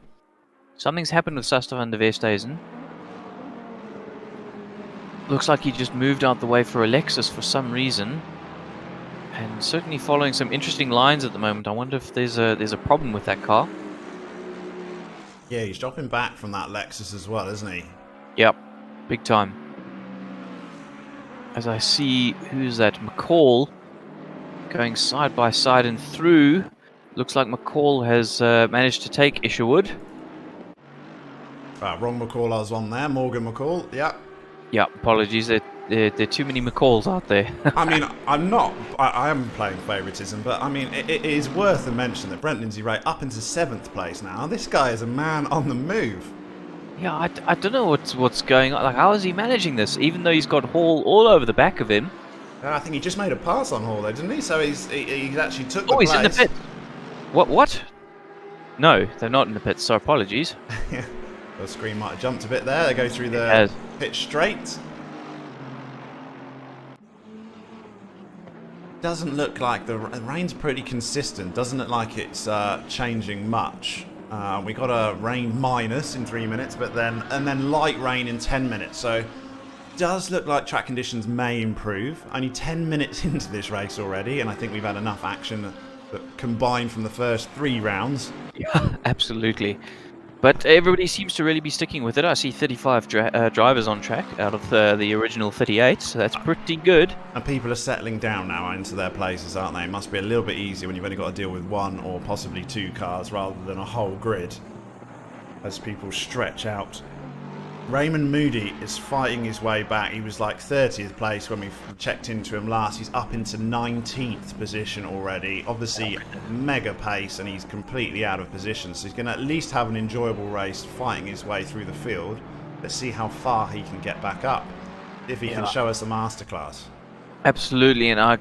Something's happened with Sas van der Westhuizen. Looks like he just moved out the way for Alexis for some reason. And certainly following some interesting lines at the moment. I wonder if there's a problem with that car. Yeah, he's dropping back from that Lexus as well, isn't he? Yep, big time. As I see, who's that? McCall going side by side and through. Looks like McCall has managed to take Isherwood. Wrong McCall I was on there. Morgan McCall, yeah. Yeah, apologies. There are too many McCalls out there. I mean, I am playing favouritism, but I mean, it is worth a mention that Brent Lindsay Ray up into 7th place now. This guy is a man on the move. Yeah, I don't know what's going on. Like, how is he managing this? Even though he's got Hall all over the back of him. I think he just made a pass on Hall, though, didn't he? So he actually took the place. He's in the pit. What? No, they're not in the pit, so apologies. Yeah, the screen might have jumped a bit there. They go through the pit straight. Doesn't look like the rain's pretty consistent. Doesn't look like it's changing much. We got a rain minus in 3 minutes, but then light rain in 10 minutes. So does look like track conditions may improve. Only 10 minutes into this race already, and I think we've had enough action that combined from the first 3 rounds. Yeah, absolutely. But everybody seems to really be sticking with it. I see 35 drivers on track out of the original 38, so that's pretty good. And people are settling down now into their places, aren't they? It must be a little bit easier when you've only got to deal with 1 or possibly 2 cars rather than a whole grid as people stretch out. Raymond Moody is fighting his way back. He was like 30th place when we checked into him last. He's up into 19th position already. Obviously, mega pace, and he's completely out of position. So he's going to at least have an enjoyable race fighting his way through the field. Let's see how far he can get back up, if he can show us a masterclass. Absolutely, and I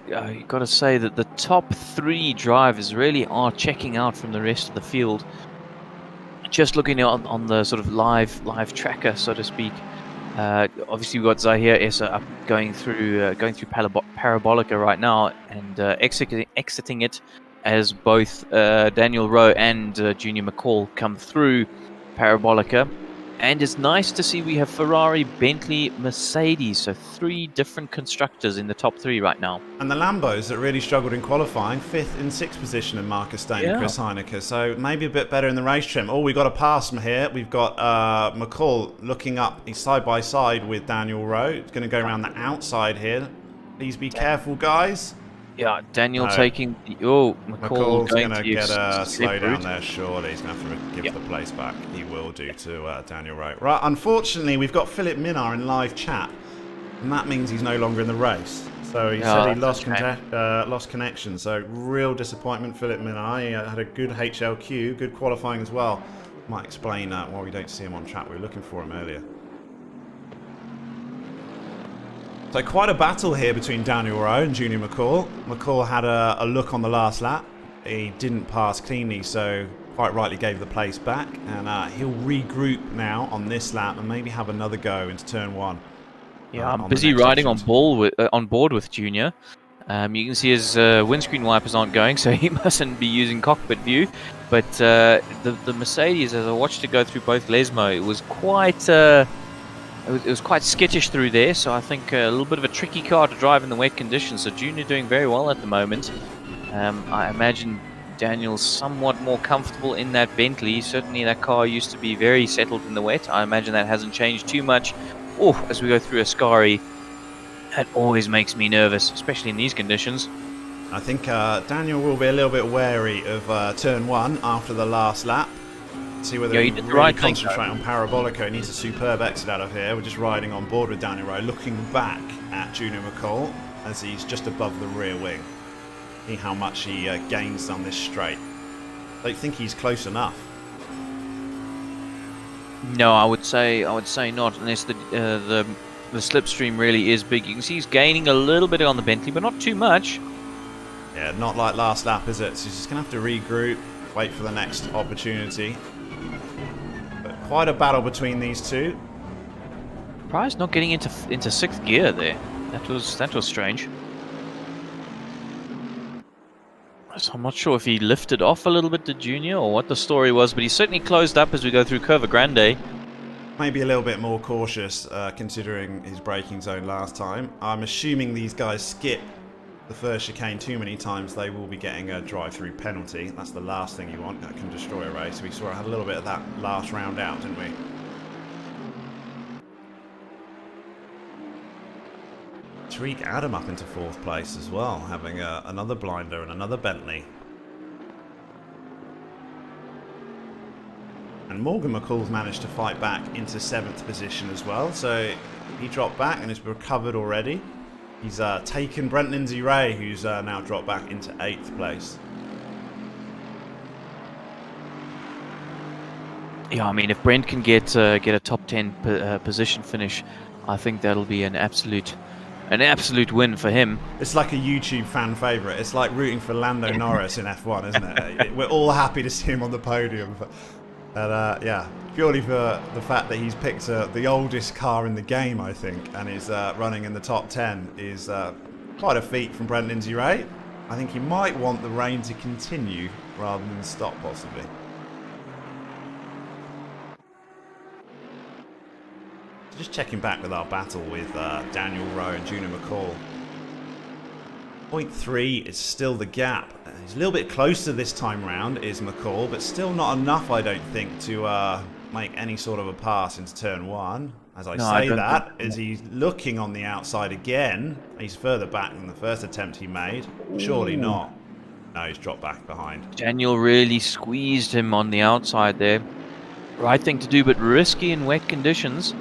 got to say that the top 3 drivers really are checking out from the rest of the field. Just looking on the sort of live tracker, so to speak, Obviously, we've got Zahir Essa up going through Parabolica right now and exiting it as both Daniel Rowe and Junior McCall come through Parabolica. And it's nice to see we have Ferrari, Bentley, Mercedes, so 3 different constructors in the top 3 right now. And the Lambos that really struggled in qualifying, 5th and 6th position in Marcus Dane and Chris Heineke, so maybe a bit better in the race trim. Oh, we've got a pass from here. We've got McCall looking up. He's side by side with Daniel Rowe. He's going to go around the outside here. Please be careful, guys. Yeah, Daniel taking the... Oh, McCall's going to get a slow down there, surely. He's going to have to give the place back. He will do to Daniel Rowe. Right, unfortunately, we've got Philip Minar in live chat, and that means he's no longer in the race. So he said he lost connection. So real disappointment, Philip Minar. He had a good HLQ, good qualifying as well. Might explain why we don't see him on track. We were looking for him earlier. So quite a battle here between Daniel Rowe and Junior McCall. McCall had a look on the last lap. He didn't pass cleanly, so quite rightly gave the place back. And he'll regroup now on this lap and maybe have another go into turn 1. Yeah, I'm busy riding on board with Junior. You can see his windscreen wipers aren't going, so he mustn't be using cockpit view. But the Mercedes, as I watched it go through both Lesmo, it was quite... It was quite skittish through there, so I think a little bit of a tricky car to drive in the wet conditions. So Junior doing very well at the moment. I imagine Daniel's somewhat more comfortable in that Bentley. Certainly that car used to be very settled in the wet. I imagine that hasn't changed too much. Oh, as we go through Ascari, that always makes me nervous, especially in these conditions. I think Daniel will be a little bit wary of turn 1 after the last lap. See whether he did really concentrate on Parabolica. He needs a superb exit out of here. We're just riding on board with Daniel Rowe, looking back at Junior McCall as he's just above the rear wing. See how much he gains on this straight. Don't think he's close enough. No, I would say not, unless the slipstream really is big. You can see he's gaining a little bit on the Bentley, but not too much. Yeah, not like last lap, is it? So he's just going to have to regroup, wait for the next opportunity. Quite a battle between these two. Surprised not getting into 6th gear there. That was strange. So I'm not sure if he lifted off a little bit to Junior or what the story was, but he certainly closed up as we go through Curva Grande. Maybe a little bit more cautious considering his braking zone last time. I'm assuming these guys skip the first chicane too many times, they will be getting a drive-through penalty. That's the last thing you want. That can destroy a race. We saw I had a little bit of that last round out, didn't we? Tariq Adam up into 4th place as well, having another blinder and another Bentley. And Morgan McCall's managed to fight back into 7th position as well. So he dropped back and has recovered already. He's taken Brent Lindsay-Ray, who's now dropped back into 8th place. Yeah, I mean, if Brent can get a top 10 position finish, I think that'll be an absolute win for him. It's like a YouTube fan favourite. It's like rooting for Lando Norris in F1, isn't it? We're all happy to see him on the podium. But yeah, purely for the fact that he's picked the oldest car in the game, I think, and is running in the top 10 is quite a feat from Brent Lindsay-Ray. I think he might want the reign to continue rather than stop, possibly. Just checking back with our battle with Daniel Rowe and Junior McCall. 0.3 is still the gap. He's a little bit closer this time round, is McCall, but still not enough, I don't think, to make any sort of a pass into turn 1. As I say that, as he's looking on the outside again, he's further back than the first attempt he made. Surely not. No, he's dropped back behind. Daniel really squeezed him on the outside there. Right thing to do, but risky in wet conditions.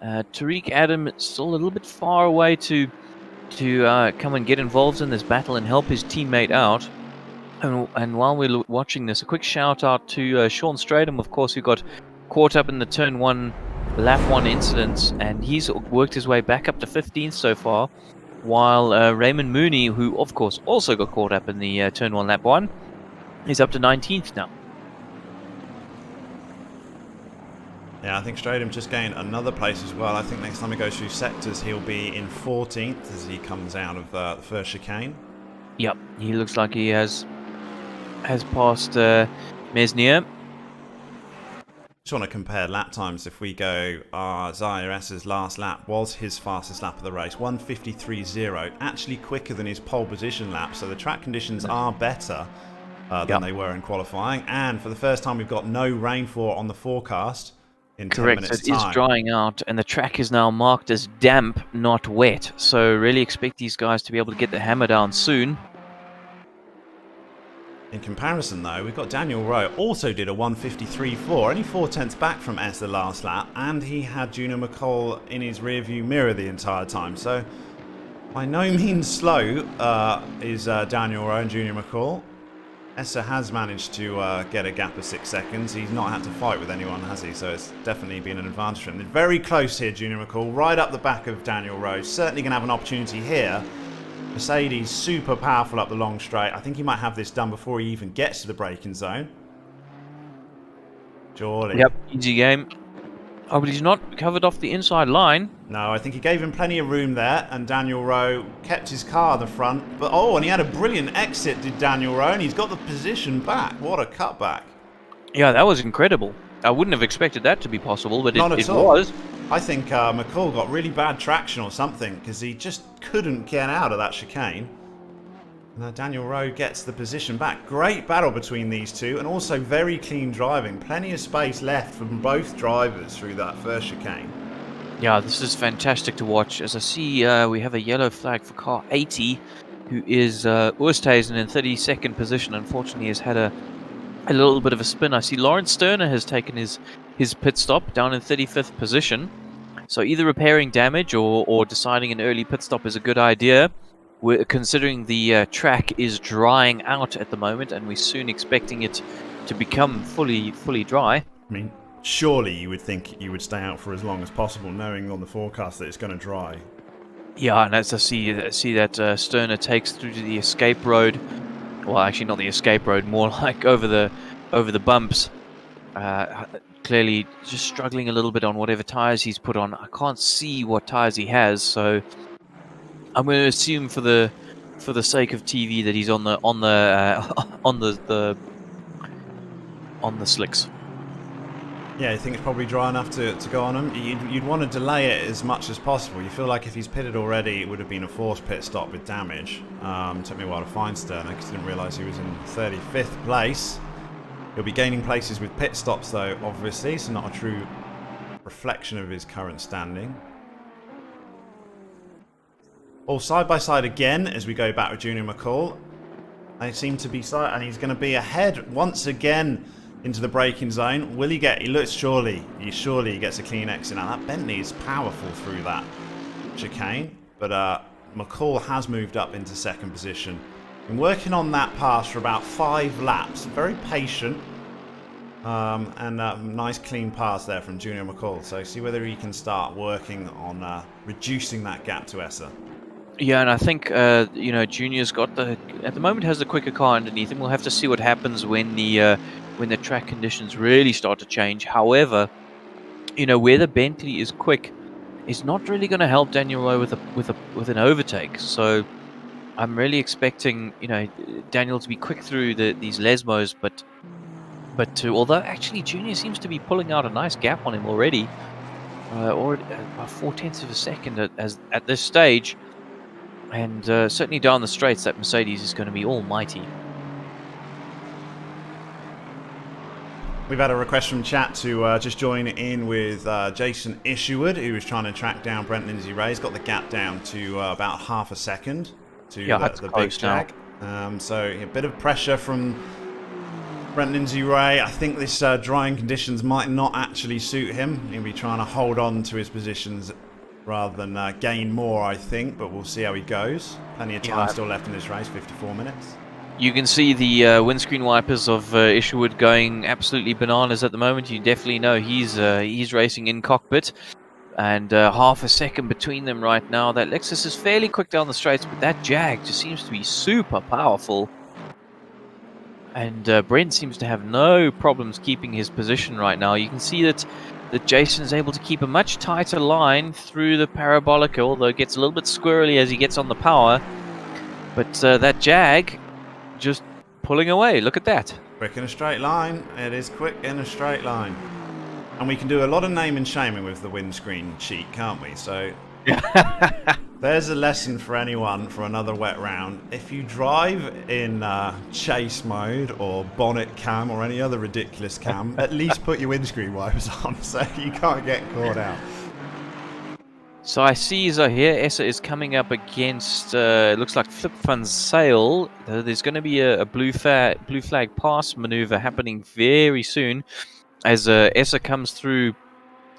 Tariq Adam still a little bit far away to come and get involved in this battle and help his teammate out. And while we're watching this, a quick shout out to Sean Stradham, of course, who got caught up in the turn 1 lap 1 incidents, and he's worked his way back up to 15th so far, while Raymond Mooney, who of course also got caught up in the turn 1 lap 1, is up to 19th now. Yeah, I think Stradum just gained another place as well. I think next time he goes through sectors, he'll be in 14th as he comes out of the first chicane. Yep, he looks like he has passed Mesnier. Just want to compare lap times. If we go, Zaya S's last lap was his fastest lap of the race, 1:53.0, actually quicker than his pole position lap. So the track conditions are better than they were in qualifying. And for the first time, we've got no rainfall on the forecast in 10 minutes' It is time. drying out, and the track is now marked as damp, not wet. So really expect these guys to be able to get the hammer down soon. In comparison, though, we've got Daniel Rowe also did a 1:53.4, only 4/10 back from S the last lap, and he had Junior McCall in his rearview mirror the entire time. So, by no means slow is Daniel Rowe and Junior McCall. Essa has managed to get a gap of 6 seconds. He's not had to fight with anyone, has he? So it's definitely been an advantage for him. They're very close here, Junior McCall, right up the back of Daniel Rowe. Certainly going to have an opportunity here. Mercedes super powerful up the long straight. I think he might have this done before he even gets to the braking zone. Surely. Yep, easy game. Oh, but he's not covered off the inside line. No, I think he gave him plenty of room there, and Daniel Rowe kept his car at the front. But and he had a brilliant exit, did Daniel Rowe, and he's got the position back. What a cutback. Yeah, that was incredible. I wouldn't have expected that to be possible, but it was. I think McCall got really bad traction or something because he just couldn't get out of that chicane. And Daniel Rowe gets the position back. Great battle between these two, and also very clean driving. Plenty of space left from both drivers through that first chicane. Yeah, this is fantastic to watch. As I see, we have a yellow flag for car 80, who is Oosthuizen in 32nd position. Unfortunately, has had a little bit of a spin. I see Lawrence Sterner has taken his pit stop down in 35th position. So either repairing damage or deciding an early pit stop is a good idea. We're considering the track is drying out at the moment, and we're soon expecting it to become fully dry. I mean, surely you would think you would stay out for as long as possible, knowing on the forecast that it's going to dry. Yeah, and as I see that Sterner takes through to the escape road. Well, actually not the escape road, more like over the bumps. Clearly just struggling a little bit on whatever tires he's put on. I can't see what tires he has, so I'm going to assume for the sake of TV that he's on the slicks. Yeah, you think it's probably dry enough to go on him? You'd want to delay it as much as possible. You feel like if he's pitted already, it would have been a forced pit stop with damage. Took me a while to find Sterner because I didn't realise he was in 35th place. He'll be gaining places with pit stops though, obviously, so not a true reflection of his current standing. All side by side again as we go back with Junior McCall. They seem to be side, and he's going to be ahead once again into the braking zone. Will he get? He looks surely he gets a clean exit. Now that Bentley is powerful through that chicane, but McCall has moved up into second position. Been working on that pass for about 5 laps. Very patient. And a nice clean pass there from Junior McCall. So see whether he can start working on reducing that gap to Essa. Yeah, and I think Junior's got at the moment has the quicker car underneath him. We'll have to see what happens when the track conditions really start to change. However, where the Bentley is quick is not really going to help Daniel Rowe with an overtake. So I'm really expecting Daniel to be quick through these Lesmos, but although actually Junior seems to be pulling out a nice gap on him already, or about 4/10 of a second at this stage. And certainly down the straights, that Mercedes is going to be almighty. We've had a request from chat to just join in with Jason Isherwood, who was trying to track down Brent Lindsay-Ray. Got the gap down to about half a second to the big jag. So a bit of pressure from Brent Lindsay-Ray. I think this drying conditions might not actually suit him. He'll be trying to hold on to his positions rather than gain more, I think, but we'll see how he goes. Plenty of time still left in this race, 54 minutes. You can see the windscreen wipers of Isherwood going absolutely bananas at the moment. You definitely know he's racing in cockpit, and half a second between them right now. That Lexus is fairly quick down the straights, but that Jag just seems to be super powerful. And Brent seems to have no problems keeping his position right now. You can see that that Jason is able to keep a much tighter line through the parabolica, although it gets a little bit squirrely as he gets on the power. But that Jag just pulling away. Look at that. Quick in a straight line. It is quick in a straight line. And we can do a lot of name and shaming with the windscreen cheat, can't we? So there's a lesson for anyone for another wet round. If you drive in chase mode or bonnet cam or any other ridiculous cam, at least put your windscreen wipers on so you can't get caught out. So I see Zahir Essa is coming up against, it looks like Flip Van Sail. There's going to be a blue flag pass maneuver happening very soon as Essa comes through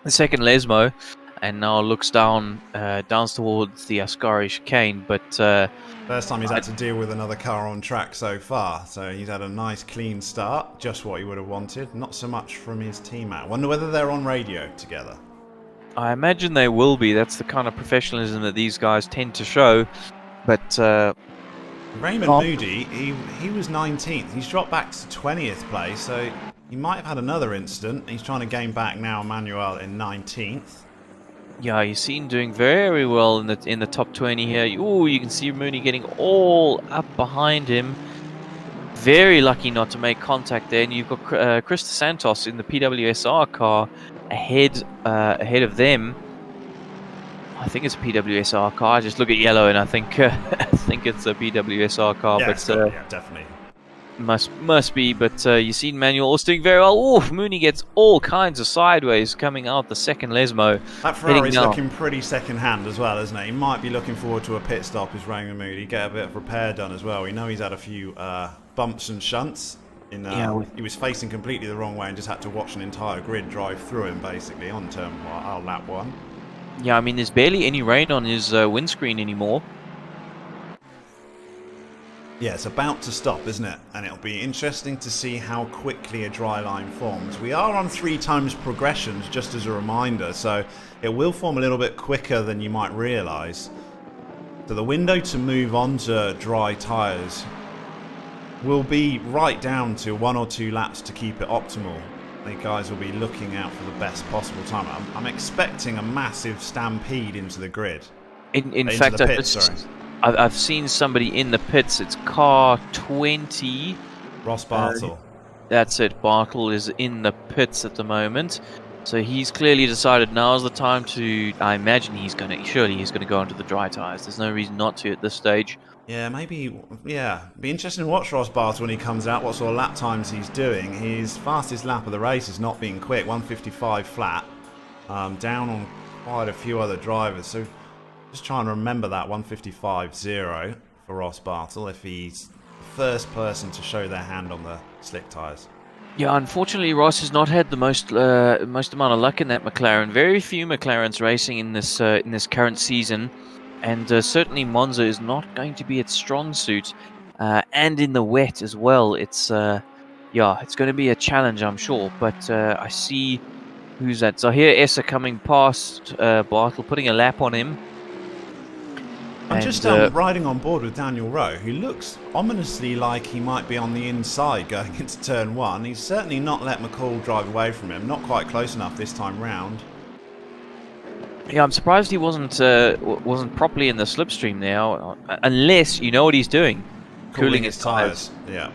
the second Lesmo and now looks down towards the Ascari chicane. But first time he's had to deal with another car on track so far, so he's had a nice clean start, just what he would have wanted. Not so much from his teammate. Wonder whether they're on radio together. I imagine they will be. That's the kind of professionalism that these guys tend to show. But Raymond Moody, he was 19th. He's dropped back to 20th place, so he might have had another incident. He's trying to gain back now Manuel in 19th. Yeah, you see him doing very well in the top 20 here. Oh, you can see Mooney getting all up behind him. Very lucky not to make contact there. And you've got Chris Santos in the PWSR car ahead of them. I think it's a PWSR car. I just look at yellow and I think I think it's a PWSR car. Yeah, but yeah, definitely. Must be, but you see Manuel also doing very well. Oh, Mooney gets all kinds of sideways coming out the second Lesmo. That Ferrari's looking pretty second-hand as well, isn't it? He might be looking forward to a pit stop as Raymond Moody, get a bit of repair done as well. We know he's had a few bumps and shunts. He was facing completely the wrong way and just had to watch an entire grid drive through him, basically, on lap one. Yeah, I mean, there's barely any rain on his windscreen anymore. Yeah, it's about to stop, isn't it? And it'll be interesting to see how quickly a dry line forms. We are on 3 times progressions, just as a reminder, so it will form a little bit quicker than you might realise. So the window to move on to dry tyres will be right down to 1 or 2 laps to keep it optimal. The guys will be looking out for the best possible time. I'm expecting a massive stampede into the grid. In fact, I've seen somebody in the pits. It's car 20. Ross Bartle. That's it. Bartle is in the pits at the moment. So he's clearly decided now's the time to... I imagine surely he's going to go onto the dry tyres. There's no reason not to at this stage. Yeah, maybe... Yeah, be interesting to watch Ross Bartle when he comes out, what sort of lap times he's doing. His fastest lap of the race is not being quick, 1:55 flat. Down on quite a few other drivers. So just trying to remember that 1:55.0 for Ross Bartle if he's the first person to show their hand on the slick tyres. Yeah, unfortunately, Ross has not had the most amount of luck in that McLaren. Very few McLarens racing in this current season, and certainly Monza is not going to be its strong suit. And in the wet as well, it's going to be a challenge, I'm sure. But I see who's that. Zahir Essa coming past Bartle, putting a lap on him. I'm just riding on board with Daniel Rowe, who looks ominously like he might be on the inside going into turn 1. He's certainly not let McCall drive away from him. Not quite close enough this time round. Yeah, I'm surprised he wasn't properly in the slipstream now, unless you know what he's doing, cooling his tires. Yeah.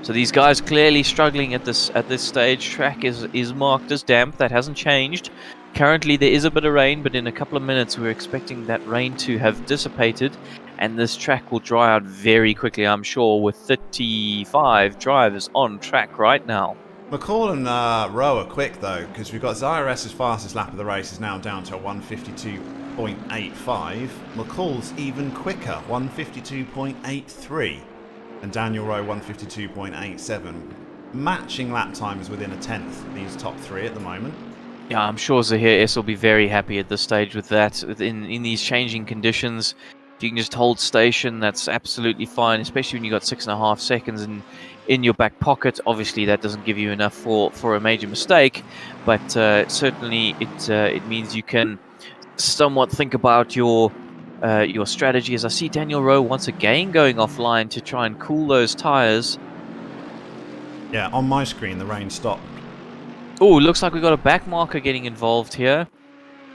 So these guys clearly struggling at this stage. Track is marked as damp. That hasn't changed. Currently there is a bit of rain, but in a couple of minutes we're expecting that rain to have dissipated, and this track will dry out very quickly, I'm sure, with 35 drivers on track right now. McCall and Rowe are quick though, because we've got Zahir Essa's fastest lap of the race is now down to 1:52.85. McCall's even quicker, 1:52.83, and Daniel Rowe 1:52.87. Matching lap times within a tenth, these top 3 at the moment. Yeah, I'm sure Zahir S will be very happy at this stage with that. In these changing conditions, if you can just hold station, that's absolutely fine, especially when you've got 6.5 seconds in your back pocket. Obviously, that doesn't give you enough for a major mistake, but certainly it means you can somewhat think about your strategy. As I see Daniel Rowe once again going offline to try and cool those tires. Yeah, on my screen, the rain stopped Oh, looks like we got a back marker getting involved here.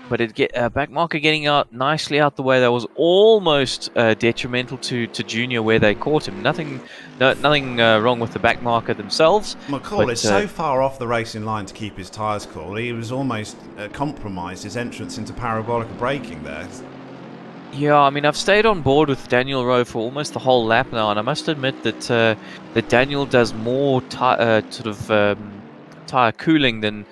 But back marker getting out nicely out the way. That was almost detrimental to Junior where they caught him. Nothing wrong with the back marker themselves. McCall is so far off the racing line to keep his tyres cool. He was almost compromised his entrance into parabolic braking there. Yeah, I mean, I've stayed on board with Daniel Rowe for almost the whole lap now, and I must admit that Daniel does more tire cooling than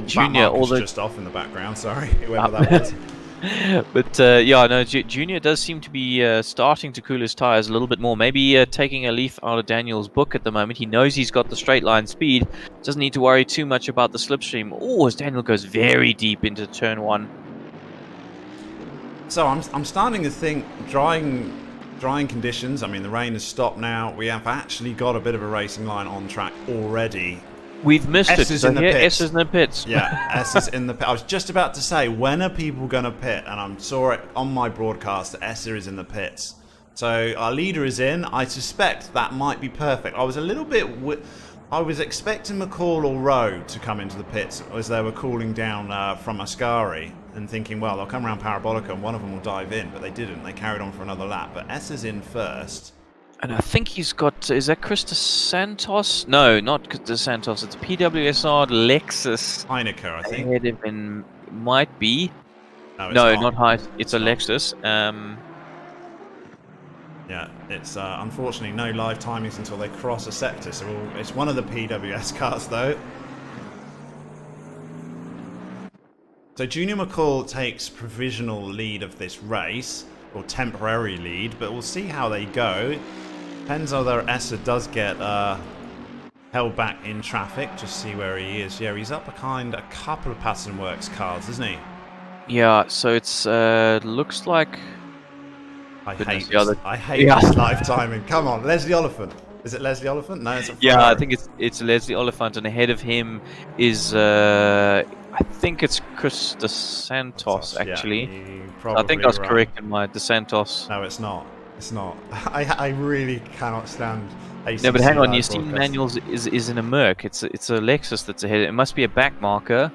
Junior. Although just off in the background, sorry, whoever that was. But yeah, no, Junior does seem to be starting to cool his tires a little bit more. Maybe taking a leaf out of Daniel's book at the moment. He knows he's got the straight line speed. Doesn't need to worry too much about the slipstream. Oh, as Daniel goes very deep into turn 1. So I'm starting to think drying conditions. I mean, the rain has stopped now. We have actually got a bit of a racing line on track already. We've missed S it. is in the pits. S is in the pits. Yeah, S is in the pit. I was just about to say, when are people going to pit? And I saw it on my broadcast that S is in the pits. So our leader is in. I suspect that might be perfect. I was a little bit... I was expecting McCall or Rowe to come into the pits as they were cooling down from Ascari and thinking, well, they'll come around Parabolica and one of them will dive in, but they didn't. They carried on for another lap. But S is in first. And I think he's got... Is that Chris DeSantos? No, not DeSantos. It's PWSR Lexus. Heineke, I think. Ahead of him might be. No, not Heineke. It's a Lexus. Yeah, it's unfortunately no live timings until they cross a sector. So it's one of the PWS cars, though. So Junior McCall takes provisional lead of this race, or temporary lead, but we'll see how they go. Depends whether Essa does get held back in traffic. Just see where he is. Yeah, he's up behind a couple of Pattern Works cars, isn't he? Yeah, so it's looks like... I hate this live timing. Come on, Leslie Oliphant. Is it Leslie Oliphant? No, it's a Ferrari. Yeah, I think it's Leslie Oliphant, and ahead of him is I think it's Chris DeSantos, actually. Yeah, I think I was correct in my DeSantos. No, it's not. It's not. I really cannot stand ACC. No, but hang on, your steam manuals is in a Merc. It's a Lexus that's ahead. It must be a back marker.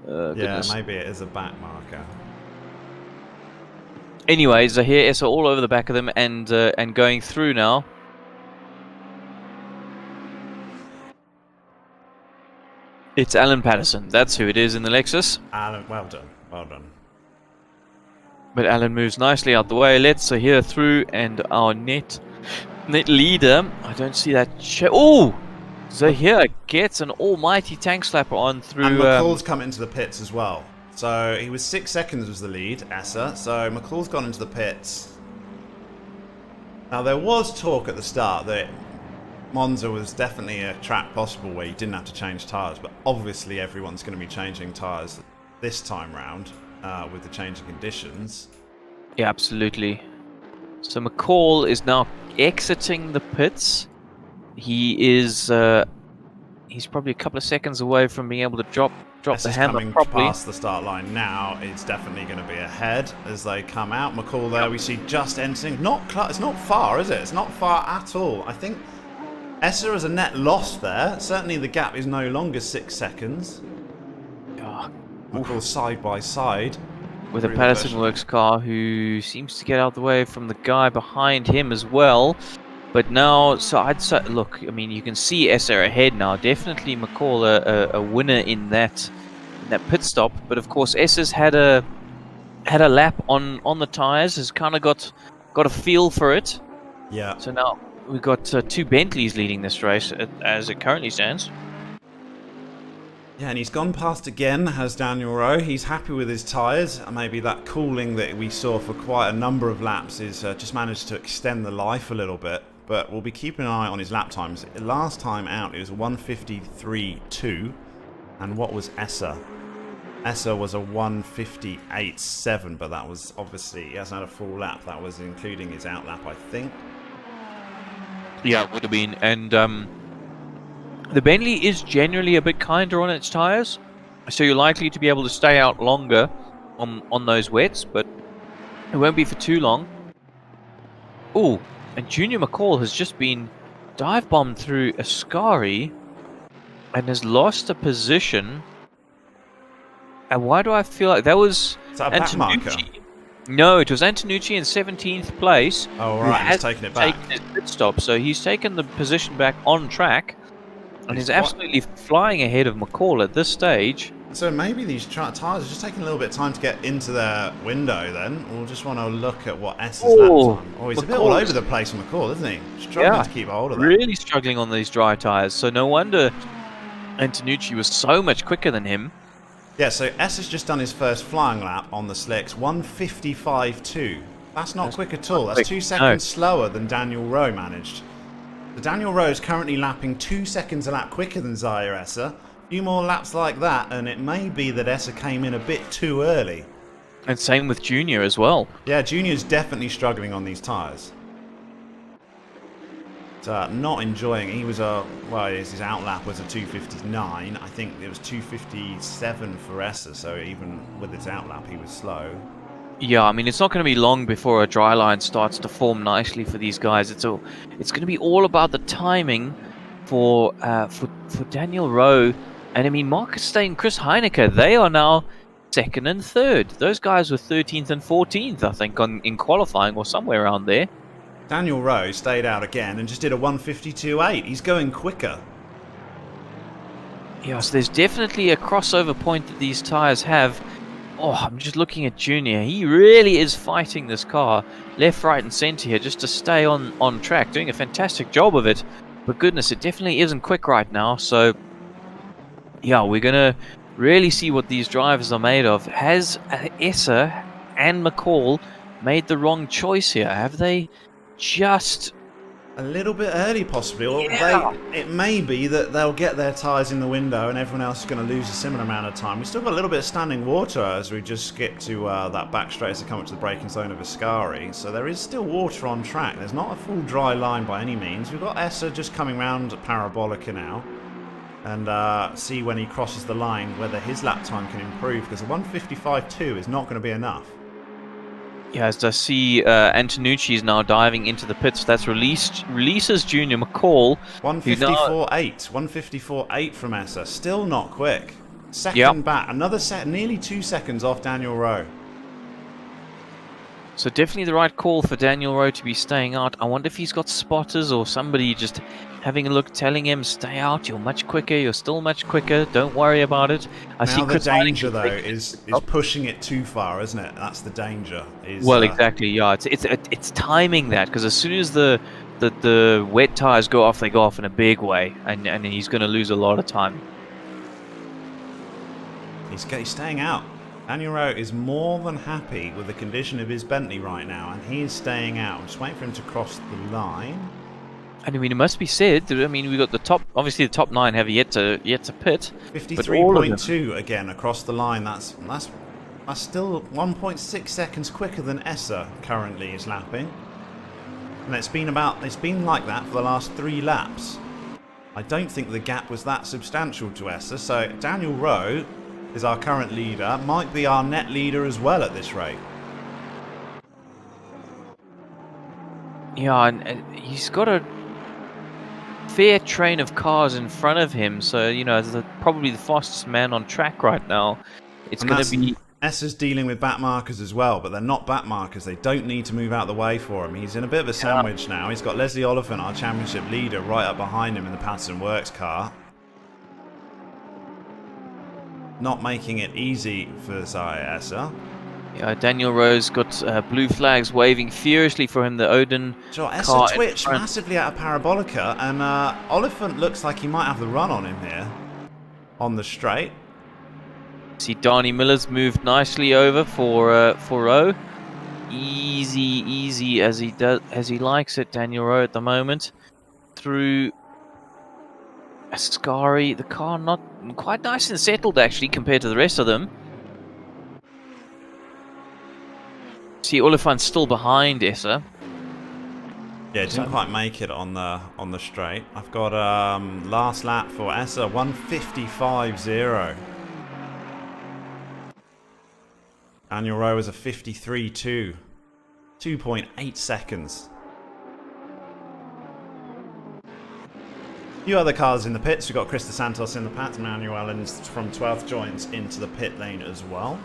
Yeah, maybe it is a back marker. Anyways, I hear Essa all over the back of them and going through now. It's Alan Patterson. That's who it is in the Lexus. Alan, well done, well done. But Alan moves nicely out the way. Let's Zahir through, and our net leader. I don't see that. Oh, Zahir gets an almighty tank slapper on through. And McCall's come into the pits as well. So he was 6 seconds was the lead, Essa. So McCall's gone into the pits. Now there was talk at the start that Monza was definitely a track possible where you didn't have to change tyres, but obviously everyone's going to be changing tyres this time round with the changing conditions. Yeah, absolutely. So McCall is now exiting the pits. He is he's probably a couple of seconds away from being able to drop the hammer properly. Past the start line now. It's definitely going to be ahead as they come out. McCall there, we see just entering. It's not far, is it? It's not far at all. I think Essa has a net loss there. Certainly the gap is no longer 6 seconds. McCall side by side. With a Patterson Works car who seems to get out of the way from the guy behind him as well. But now, so I'd say, look, I mean, you can see Essa ahead now. Definitely McCall a winner in that pit stop. But of course, Essa's had a lap on the tires, has kind of got a feel for it. Yeah. So now we've got 2 Bentleys leading this race as it currently stands. Yeah, and he's gone past again, has Daniel Rowe. He's happy with his tyres. Maybe that cooling that we saw for quite a number of laps is just managed to extend the life a little bit. But we'll be keeping an eye on his lap times. Last time out, it was 1:53.2. And what was Essa? Essa was a 1:58.7, but that was obviously, he hasn't had a full lap. That was including his out lap, I think. Yeah, it would have been. And the Bentley is generally a bit kinder on its tyres, so you're likely to be able to stay out longer on those wets, but it won't be for too long. Oh, and Junior McCall has just been dive bombed through Ascari. and has lost a position. And why do I feel like that was Is that a back marker? Antonucci? No, it was Antonucci in 17th place. Oh, Who right, he's has taken it back. taken his pit stop, so he's taken the position back on track, and He's he's absolutely flying ahead of McCall at this stage. So maybe these tyres are just taking a little bit of time to get into their window then. We'll just want to look at what S's lap time. Oh, he's a bit all over the place from McCall, isn't he? Struggling to keep hold of that. Really struggling on these dry tyres, so no wonder Antonucci was so much quicker than him. Yeah, so S has just done his first flying lap on the slicks, 1:55.2. That's not quick at all. That's 2 seconds slower than Daniel Rowe managed. So Daniel Rowe is currently lapping 2 seconds a lap quicker than Zaire Essa. A few more laps like that, and it may be that Essa came in a bit too early. And same with Junior as well. Yeah, Junior's definitely struggling on these tyres. Not enjoying. He was his outlap was a 2:59. I think it was 2:57 for Essa, so even with his outlap, he was slow. Yeah, I mean, it's not going to be long before a dry line starts to form nicely for these guys. It's going to be all about the timing for Daniel Rowe, and I mean Marcus Stay and Chris Heineke. They are now second and third. Those guys were 13th and 14th, I think, in qualifying or somewhere around there. Daniel Rowe stayed out again and just did a 1:52.8. He's going quicker. Yes, there's definitely a crossover point that these tyres have. Oh, I'm just looking at Junior. He really is fighting this car left, right, and centre here just to stay on track, doing a fantastic job of it. But goodness, it definitely isn't quick right now. So, yeah, we're going to really see what these drivers are made of. Has Essa and McCall made the wrong choice here? Have they just a little bit early, possibly, or yeah. it may be that they'll get their tyres in the window and everyone else is going to lose a similar amount of time. We've still got a little bit of standing water as we just skip to that back straight as they come up to the braking zone of Ascari. So there is still water on track. There's not a full dry line by any means. We've got Essa just coming round Parabolica now, and see when he crosses the line whether his lap time can improve, because a 1:55.2 is not going to be enough. Yeah, as I see Antonucci is now diving into the pits. That's releases Junior McCall. 1:54.8. 1:54.8 from Essa. Still not quick. Second back. Another set. Nearly 2 seconds off Daniel Rowe. So definitely the right call for Daniel Rowe to be staying out. I wonder if he's got spotters or somebody just having a look, telling him, stay out, you're much quicker, you're still much quicker, don't worry about it. I see the danger, though, is pushing it too far, isn't it? That's the danger. Well, exactly, yeah. It's timing that, because as soon as the wet tires go off, they go off in a big way, and he's going to lose a lot of time. He's staying out. Daniel Rowe is more than happy with the condition of his Bentley right now, and he is staying out. I'm just waiting for him to cross the line. And I mean, it must be said that, I mean, we got the top, obviously the top 9 have yet to pit. 53.2 again across the line. That's still 1.6 seconds quicker than Essa currently is lapping. And it's been like that for the last 3 laps. I don't think the gap was that substantial to Essa, so Daniel Rowe is our current leader, might be our net leader as well at this rate. Yeah, and he's got a fair train of cars in front of him, so, you know, as probably the fastest man on track right now. It's going to be... Essa's dealing with back markers as well, but they're not back markers. They don't need to move out of the way for him. He's in a bit of a sandwich now. He's got Leslie Oliphant, our championship leader, right up behind him in the Patterson Works car. Not making it easy for Zaire Essa. Yeah, Daniel Rowe's got blue flags waving furiously for him. The Odin Essa twitched massively out of Parabolica, and Oliphant looks like he might have the run on him here on the straight. See, Darnie Miller's moved nicely over for Rowe. Easy as he likes it. Daniel Rowe at the moment through Ascari. The car not quite nice and settled actually compared to the rest of them. See, Oliphant's still behind Essa. Yeah, didn't quite make it on the straight. I've got last lap for Essa, 1:55.0. Daniel Rowe is a 53.2. 2.8 seconds. few other cars in the pits. We've got Chris Santos in the pits, Manuel and from 12th joins into the pit lane as well.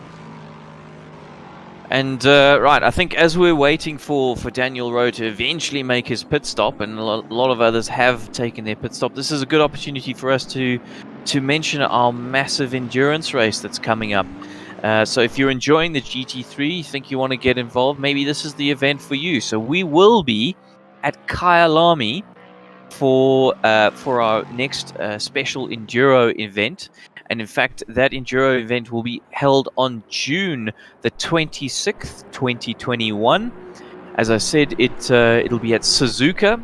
And right, I think as we're waiting for Daniel Rowe to eventually make his pit stop, and a lot of others have taken their pit stop, this is a good opportunity for us to mention our massive endurance race that's coming up. So if you're enjoying the GT3, you think you want to get involved, maybe this is the event for you. So we will be at Kyalami for our next special enduro event. And in fact, that enduro event will be held on June the 26th, 2021. As I said, it'll be at Suzuka,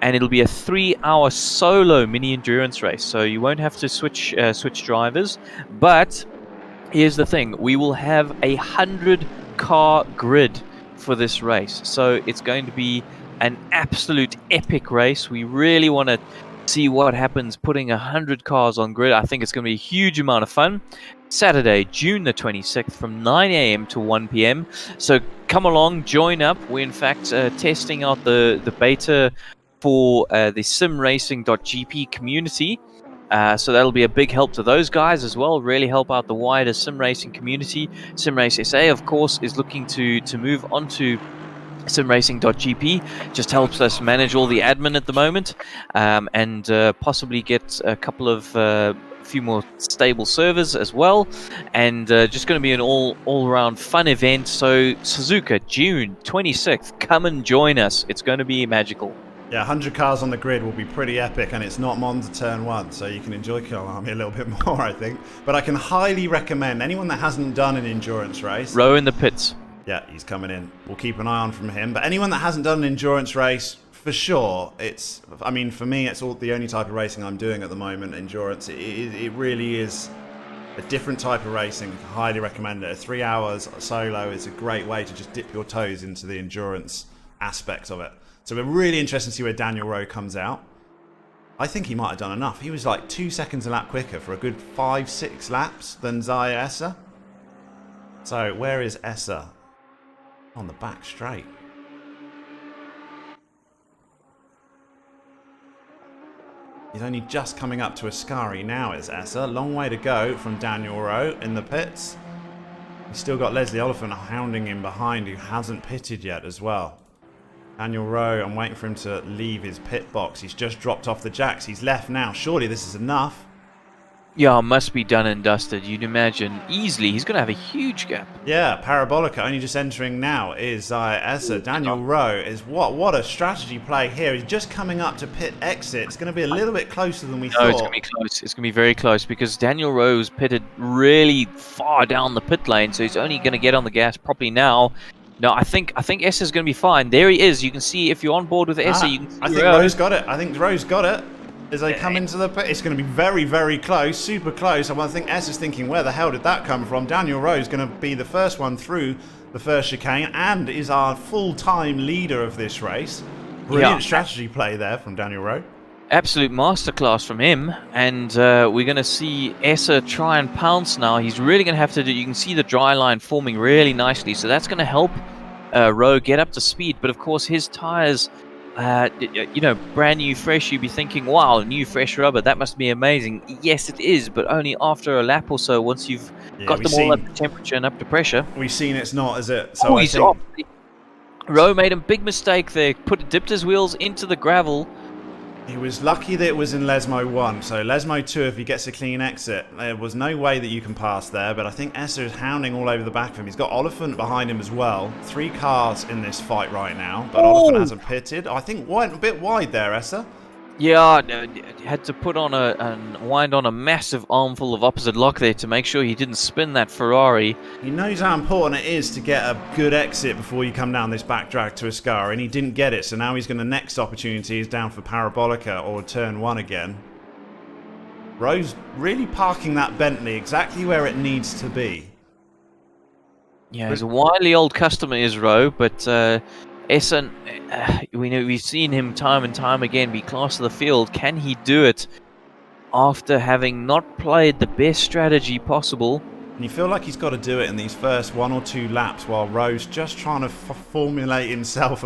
and it'll be a 3-hour solo mini endurance race. So you won't have to switch drivers. But here's the thing: we will have 100-car grid for this race. So it's going to be an absolute epic race. We really want to see what happens putting 100 cars on grid. I think it's going to be a huge amount of fun. Saturday, June the 26th from 9 a.m. to 1 p.m. So come along, join up. We're in fact testing out the beta for the simracing.gp community. So that'll be a big help to those guys as well, really help out the wider sim racing community. Simrace SA, of course, is looking to move on to simracing.gp. Just helps us manage all the admin at the moment, and possibly get a couple of few more stable servers as well, and just going to be an all-around fun event. So Suzuka, June 26th, come and join us. It's going to be magical. Yeah, 100 cars on the grid will be pretty epic, and it's not Monza Turn 1, so you can enjoy Kyalami a little bit more, I think. But I can highly recommend anyone that hasn't done an endurance race. Row in the pits. Yeah, he's coming in. We'll keep an eye on from him. But anyone that hasn't done an endurance race, for sure, I mean, for me, it's the only type of racing I'm doing at the moment, endurance. It really is a different type of racing. I highly recommend it. 3 hours solo is a great way to just dip your toes into the endurance aspect of it. So we're really interested to see where Daniel Rowe comes out. I think he might have done enough. He was like 2 seconds a lap quicker for a good 5-6 laps than Zaya Essa. So where is Essa? On the back straight. He's only just coming up to Ascari now, is Essa. Long way to go from Daniel Rowe in the pits. He's still got Leslie Oliphant hounding him behind, who hasn't pitted yet as well. Daniel Rowe, I'm waiting for him to leave his pit box. He's just dropped off the jacks. He's left now. Surely this is enough. Yeah, must be done and dusted. You'd imagine easily he's going to have a huge gap. Yeah, Parabolica only just entering now is Essa. Daniel Rowe is what a strategy play here. He's just coming up to pit exit. It's going to be a little bit closer than we thought. No, it's going to be close. It's going to be very close because Daniel Rowe's pitted really far down the pit lane, so he's only going to get on the gas properly now. No, I think Essa's going to be fine. There he is. You can see if you're on board with Essa, you can see I think Rowe's got it. I think Rowe's got it. As they come into the pit, it's going to be very, very close, super close. And I think Essa's thinking, where the hell did that come from? Daniel Rowe is going to be the first one through the first chicane and is our full-time leader of this race. Brilliant strategy play there from Daniel Rowe. Absolute masterclass from him, and we're going to see Essa try and pounce now. He's really going to have to do. You can see the dry line forming really nicely, so that's going to help Rowe get up to speed. But of course, his tires, brand new, fresh. You'd be thinking, "Wow, new fresh rubber. That must be amazing." Yes, it is, but only after a lap or so. Once you've got them all up to temperature and up to pressure. We've seen it's not, is it? So he's off. Rowe made a big mistake there. Dipped his wheels into the gravel. He was lucky that it was in Lesmo 1, so Lesmo 2, if he gets a clean exit, there was no way that you can pass there, but I think Essa is hounding all over the back of him. He's got Oliphant behind him as well. 3 cars in this fight right now, but Oliphant hasn't pitted. I think went a bit wide there, Essa. Yeah, had to put on wind on a massive armful of opposite lock there to make sure he didn't spin that Ferrari. He knows how important it is to get a good exit before you come down this back drag to Ascari, and he didn't get it, so now he's going to next opportunity is down for Parabolica or turn 1 again. Rowe's really parking that Bentley exactly where it needs to be. Yeah, he's a wily old customer, is Rowe, but Essa, we've seen him time and time again be class of the field. Can he do it after having not played the best strategy possible? And you feel like he's got to do it in these first 1 or 2 laps while Rowe's just trying to formulate himself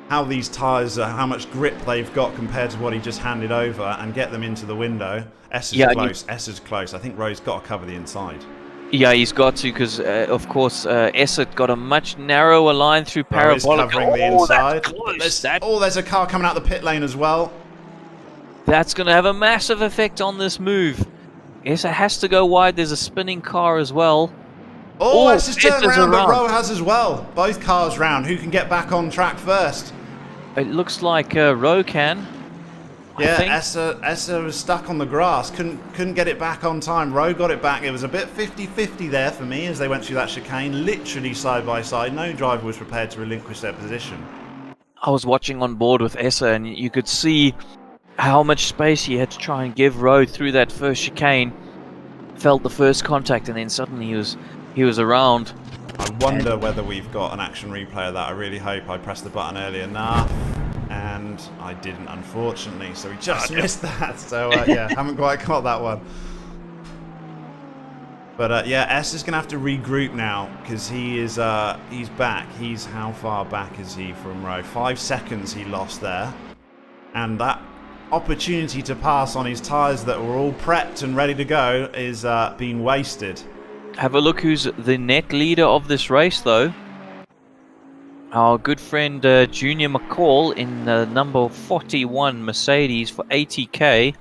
how these tyres, how much grip they've got compared to what he just handed over, and get them into the window. S is close. S is close. I think Rowe's got to cover the inside. Yeah, he's got to, because of course Essert got a much narrower line through parabolic. Covering the inside. That's close. There's a car coming out the pit lane as well. That's going to have a massive effect on this move. Essert has to go wide. There's a spinning car as well. Oh, that's just turned around, but Rowe has as well. Both cars round. Who can get back on track first? It looks like Rowe can. Yeah, Esser was stuck on the grass. Couldn't get it back on time. Rowe got it back. It was a bit 50-50 there for me as they went through that chicane, literally side by side. No driver was prepared to relinquish their position. I was watching on board with Esser, and you could see how much space he had to try and give Rowe through that first chicane. Felt the first contact, and then suddenly he was around. I wonder whether we've got an action replay of that. I really hope. I pressed the button earlier enough, and I didn't, unfortunately. So we just missed that. So yeah, haven't quite got that one. But yeah, S is gonna have to regroup now because he's back. How far back is he from Rowe? 5 seconds he lost there, and that opportunity to pass on his tyres that were all prepped and ready to go is being wasted. Have a look who's the net leader of this race, though. Our good friend Junior McCall in number 41 Mercedes for ATK.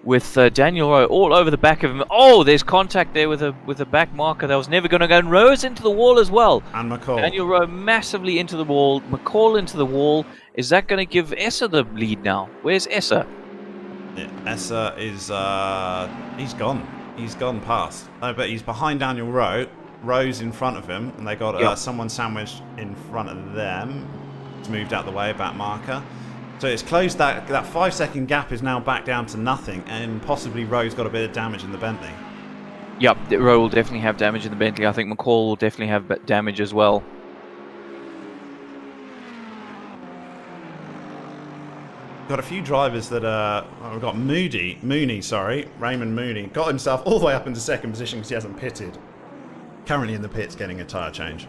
With Daniel Rowe all over the back of him. Oh, there's contact there with a back marker that was never going to go. And Rowe's into the wall as well. And McCall. Daniel Rowe massively into the wall. McCall into the wall. Is that going to give Esser the lead now? Where's Esser? Yeah, Esser is he's gone. He's gone past. I bet he's behind Daniel Rowe. Rowe's in front of him, and they got someone sandwiched in front of them. It's moved out the way, back marker. So it's closed. That 5-second gap is now back down to nothing, and possibly Rowe's got a bit of damage in the Bentley. Yep, Rowe will definitely have damage in the Bentley. I think McCall will definitely have damage as well. Got a few drivers that we've got Raymond Mooney, got himself all the way up into second position because he hasn't pitted. Currently in the pits getting a tyre change.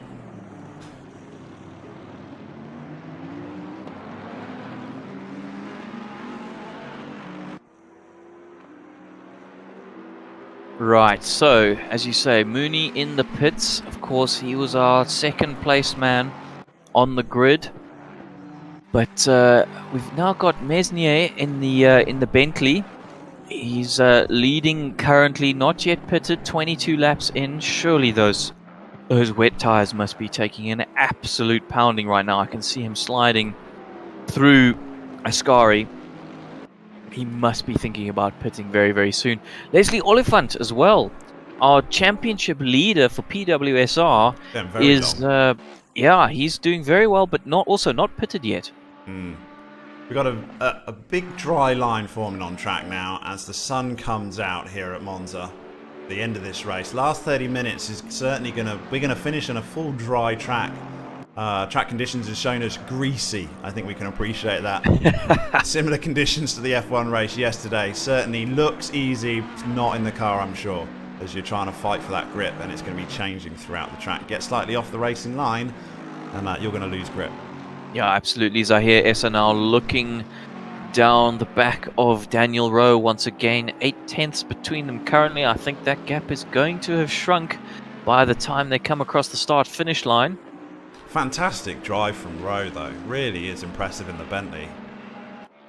Right, so as you say, Mooney in the pits. Of course, he was our second place man on the grid. But we've now got Mesnier in the Bentley. He's leading currently, not yet pitted, 22 laps in. Surely those wet tyres must be taking an absolute pounding right now. I can see him sliding through Ascari. He must be thinking about pitting very, very soon. Leslie Oliphant as well, our championship leader for PWSR, is he's doing very well, but not pitted yet. We've got a big dry line forming on track now as the sun comes out here at Monza. The end of this race, last 30 minutes is certainly we're gonna finish on a full dry track. Track conditions has shown us greasy. I think we can appreciate that. Similar conditions to the F1 race yesterday. Certainly looks easy. It's not in the car, I'm sure, as you're trying to fight for that grip, and it's going to be changing throughout the track. Get slightly off the racing line, and you're going to lose grip. Yeah, absolutely. Zahir Essa now looking down the back of Daniel Rowe once again. 8 tenths between them currently. I think that gap is going to have shrunk by the time they come across the start-finish line. Fantastic drive from Rowe, though. Really is impressive in the Bentley.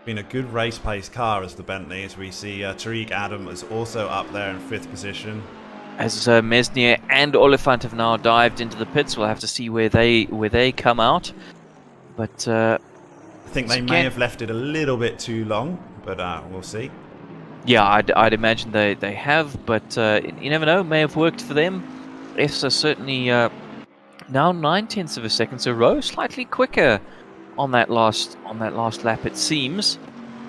Been a good race-pace car as the Bentley, as we see Tariq Adam is also up there in 5th position. As Mesnier and Oliphant have now dived into the pits, we'll have to see where they come out. But I think they may have left it a little bit too long, but we'll see. Yeah, I'd imagine they have, but you never know. May have worked for them. F's are certainly now 9 tenths of a second, so Rowe slightly quicker on that last lap, it seems.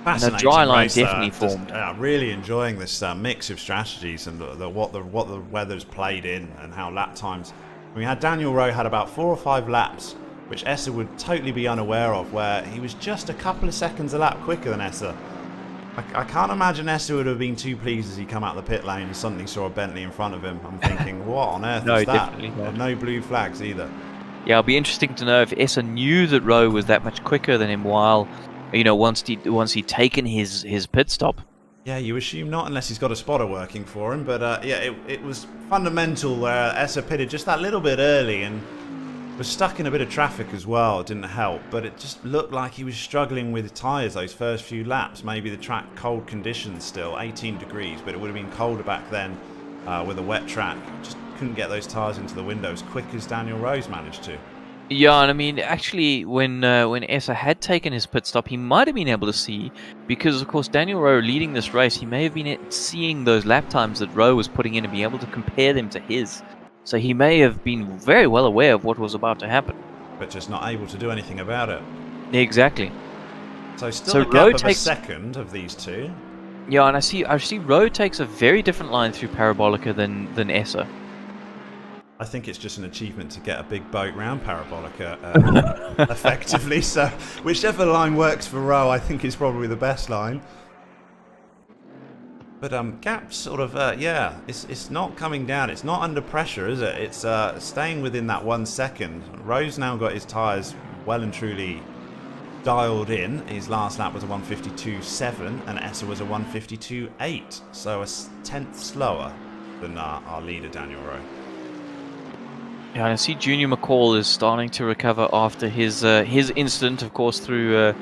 Fascinating. And a dry line race, definitely formed. Really enjoying this mix of strategies and what the weather's played in and how lap times. We had Daniel Rowe had about 4 or 5 laps, which Esser would totally be unaware of, where he was just a couple of seconds a lap quicker than Esser. I can't imagine Esser would have been too pleased as he come out the pit lane and suddenly saw a Bentley in front of him. I'm thinking, what on earth is that? Definitely not. No blue flags either. Yeah, it'll be interesting to know if Essa knew that Rowe was that much quicker than him while, once he'd taken his pit stop. Yeah, you assume not unless he's got a spotter working for him. But yeah, it was fundamental where Essa pitted just that little bit early and was stuck in a bit of traffic as well. It didn't help, but it just looked like he was struggling with tyres those first few laps. Maybe the track cold conditions still, 18 degrees, but it would have been colder back then with a wet track. Just couldn't get those tyres into the window as quick as Daniel Rose managed to. Yeah, and I mean, actually, when Essa had taken his pit stop, he might have been able to see, because of course Daniel Rowe leading this race, he may have been seeing those lap times that Rowe was putting in and be able to compare them to his. So he may have been very well aware of what was about to happen, but just not able to do anything about it. Exactly. So still a gap of a second of these two. Yeah, and I see Rowe takes a very different line through Parabolica than Essa. I think it's just an achievement to get a big boat round Parabolica effectively. So whichever line works for Rowe, I think is probably the best line. But Gap's sort of, yeah, it's not coming down. It's not under pressure, is it? It's staying within that 1 second. Rowe's now got his tyres well and truly dialed in. His last lap was a 152.7 and Essa was a 152.8. So a tenth slower than our leader, Daniel Rowe. Yeah, and I see Junior McCall is starting to recover after his incident, of course, through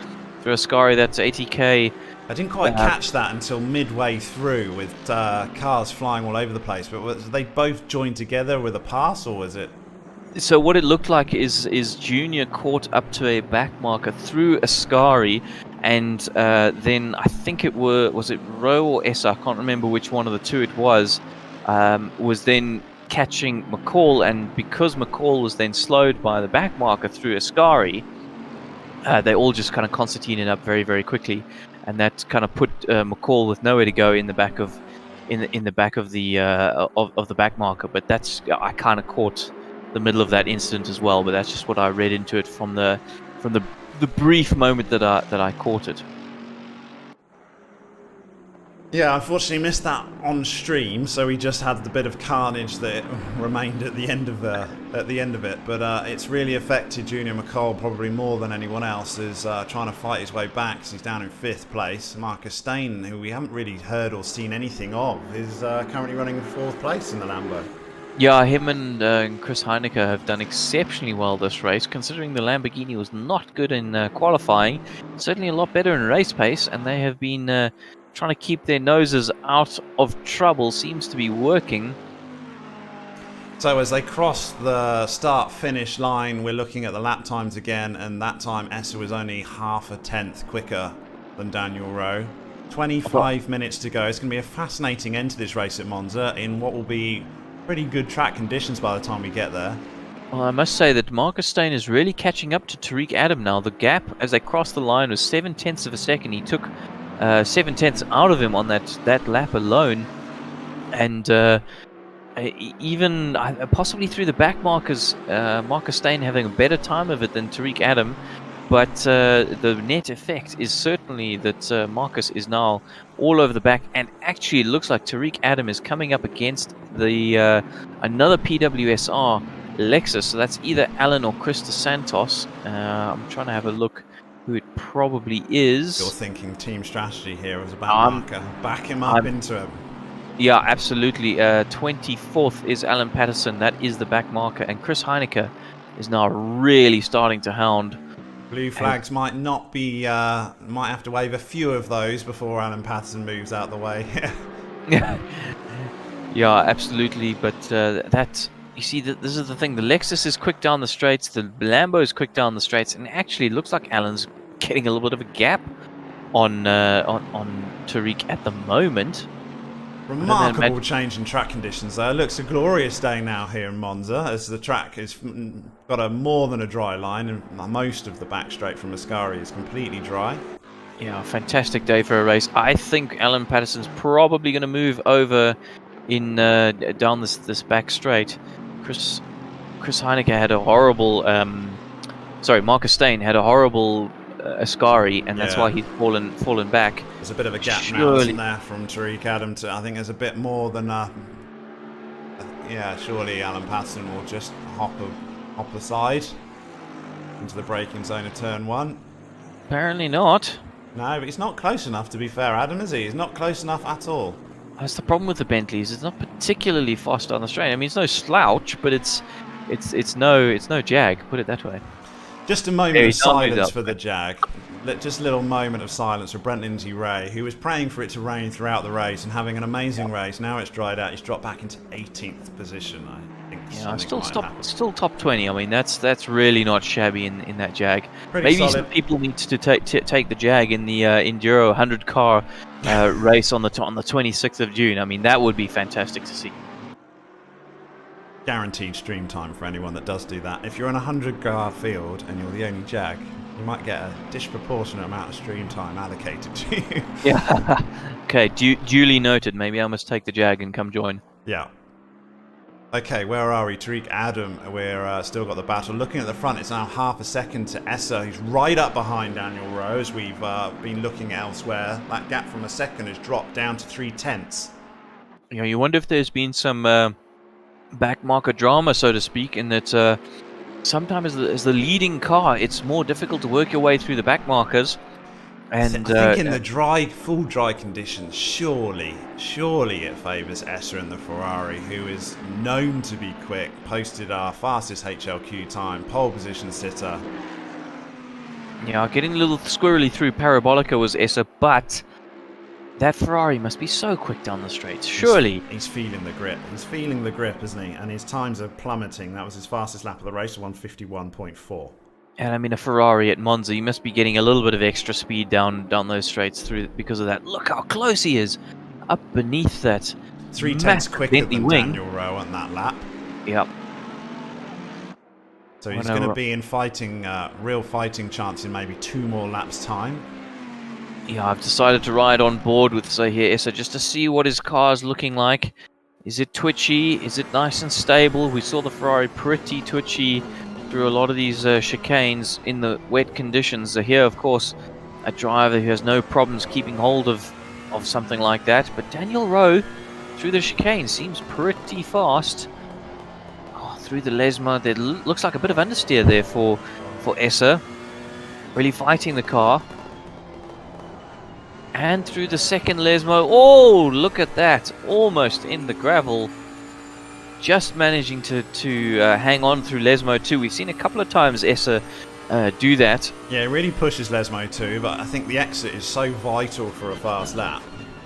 Ascari. That's 80k. I didn't quite catch that until midway through with cars flying all over the place. But was they both joined together with a pass, or was it? So what it looked like is Junior caught up to a back marker through Ascari, and then I think was it Rowe or Essa? I can't remember which one of the two it was then catching McCall, and because McCall was then slowed by the back marker through Ascari, they all just kind of concertinaed up very, very quickly, and that kind of put McCall with nowhere to go in the back of the back marker. But I kind of caught the middle of that incident as well, but that's just what I read into it from the brief moment that I caught it. Yeah, unfortunately missed that on stream, so we just had the bit of carnage that remained at the end of it. But it's really affected Junior McCall probably more than anyone else. Is trying to fight his way back. So he's down in 5th place. Marcus Stain, who we haven't really heard or seen anything of, is currently running 4th place in the Lambo. Yeah, him and Chris Heineke have done exceptionally well this race, considering the Lamborghini was not good in qualifying. Certainly a lot better in race pace, and they have been trying to keep their noses out of trouble. Seems to be working. So as they cross the start-finish line, we're looking at the lap times again, and that time Essa was only half a tenth quicker than Daniel Rowe. 25 minutes to go. It's going to be a fascinating end to this race at Monza in what will be pretty good track conditions by the time we get there. Well, I must say that Marcus Stain is really catching up to Tariq Adam now. The gap as they crossed the line was 0.7 of a second. He took 0.7 out of him on that lap alone, and even possibly through the back markers, Marcus Stain having a better time of it than Tariq Adam. But the net effect is certainly that Marcus is now all over the back, and actually it looks like Tariq Adam is coming up against the another PWSR Lexus. So that's either Alan or Chris Santos. I'm trying to have a look who it probably is. You're thinking team strategy here as a back marker. Back him up into him. Yeah, absolutely. 24th is Alan Patterson. That is the back marker, and Chris Heineke is now really starting to hound. Blue flags might not be, might have to wave a few of those before Alan Patterson moves out the way. Yeah, absolutely. But you see, this is the thing. The Lexus is quick down the straights. The Lambo is quick down the straights, and actually, it looks like Alan's getting a little bit of a gap on Tariq at the moment. Remarkable change in track conditions though. It looks a glorious day now here in Monza as the track has got a more than a dry line, and most of the back straight from Ascari is completely dry. Yeah, fantastic day for a race. I think Alan Patterson's probably going to move over in down this back straight. Chris Heineke had a horrible Marcus Stain had a horrible Ascari, and that's why he's fallen back. There's a bit of a gap now, isn't there, from Tariq Adam to, I think there's a bit more than surely Alan Patterson will just hop Off the side. Into the braking zone of turn 1. Apparently not. No, but he's not close enough, to be fair, Adam, is he? He's not close enough at all. That's the problem with the Bentleys. It's not particularly fast on the straight. I mean, it's no slouch, but it's no Jag. Put it that way. Just a moment of silence for the Jag. Just a little moment of silence for Brent Lindsay Ray, who was praying for it to rain throughout the race and having an amazing race. Now it's dried out. He's dropped back into 18th position, I think. Yeah, still top 20. I mean, that's really not shabby in that Jag. Pretty Maybe solid. some people need to take the Jag in the Enduro 100 car race on the 26th of June. I mean, that would be fantastic to see. Guaranteed stream time for anyone that does do that. If you're in a 100-car field and you're the only Jag, you might get a disproportionate amount of stream time allocated to you. Yeah. Okay, duly noted. Maybe I must take the Jag and come join. Yeah. Okay, where are we? Tariq Adam, we're still got the battle. Looking at the front, it's now half a second to Esser, who's right up behind Daniel Rowe as we've been looking elsewhere. That gap from a second has dropped down to 3/10. You know, you wonder if there's been some backmarker drama, so to speak, in that sometimes as the leading car, it's more difficult to work your way through the backmarkers. And I think in the full dry conditions, surely it favours Esser and the Ferrari, who is known to be quick, posted our fastest HLQ time, pole position sitter. Yeah, getting a little squirrely through Parabolica was Esser, but that Ferrari must be so quick down the straights. Surely. He's feeling the grip. He's feeling the grip, isn't he? And his times are plummeting. That was his fastest lap of the race, 1:51.4. And I mean, a Ferrari at Monza, you must be getting a little bit of extra speed down those straights through because of that. Look how close he is up beneath that. 3/10 quicker Bentley than wing. Daniel Rowe on that lap. Yep. So he's going to be in real fighting chance in maybe 2 more laps' time. Yeah, I've decided to ride on board with Zahir Issa just to see what his car's looking like. Is it twitchy? Is it nice and stable? We saw the Ferrari pretty twitchy through a lot of these chicanes in the wet conditions. Zahir, of course, a driver who has no problems keeping hold of something like that. But Daniel Rowe, through the chicane, seems pretty fast. Oh, through the Lesma, there looks like a bit of understeer there for Issa. Really fighting the car. And through the second Lesmo, oh, look at that, almost in the gravel. Just managing to hang on through Lesmo 2. We've seen a couple of times Essa do that. Yeah, it really pushes Lesmo 2, but I think the exit is so vital for a fast lap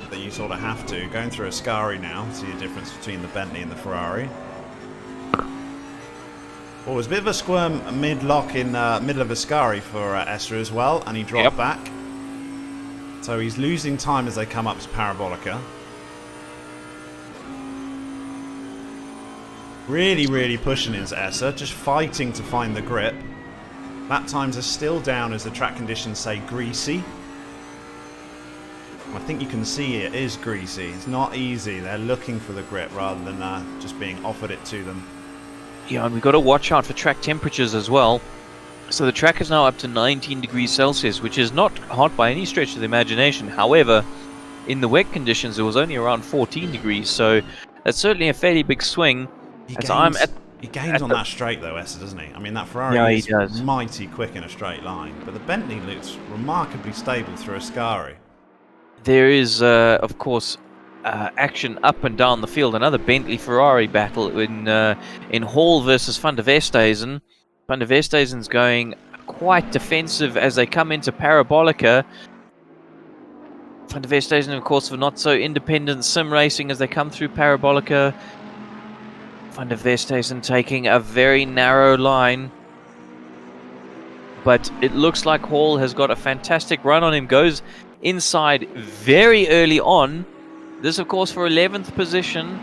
that you sort of have to. Going through Ascari now, see the difference between the Bentley and the Ferrari. Well, there's a bit of a squirm mid-lock in middle of Ascari for Essa as well, and he dropped back. So he's losing time as they come up to Parabolica. Really pushing his Essa, just fighting to find the grip. Lap times are still down as the track conditions say greasy. I think you can see it is greasy. It's not easy. They're looking for the grip rather than just being offered it to them. Yeah, and we've got to watch out for track temperatures as well. So the track is now up to 19 degrees Celsius, which is not hot by any stretch of the imagination. However, in the wet conditions, it was only around 14 degrees, so that's certainly a fairly big swing. He gains on that straight, though, Essa, doesn't he? I mean, that Ferrari is mighty quick in a straight line, but the Bentley looks remarkably stable through Ascari. There is, of course, action up and down the field. Another Bentley-Ferrari battle in Hall versus Van der Westhuizen. Van der Westhuizen's going quite defensive as they come into Parabolica. Van der Westhuizen, of course, for not so independent sim racing as they come through Parabolica. Van der Westhuizen taking a very narrow line. But it looks like Hall has got a fantastic run on him. Goes inside very early on. This, of course, for 11th position.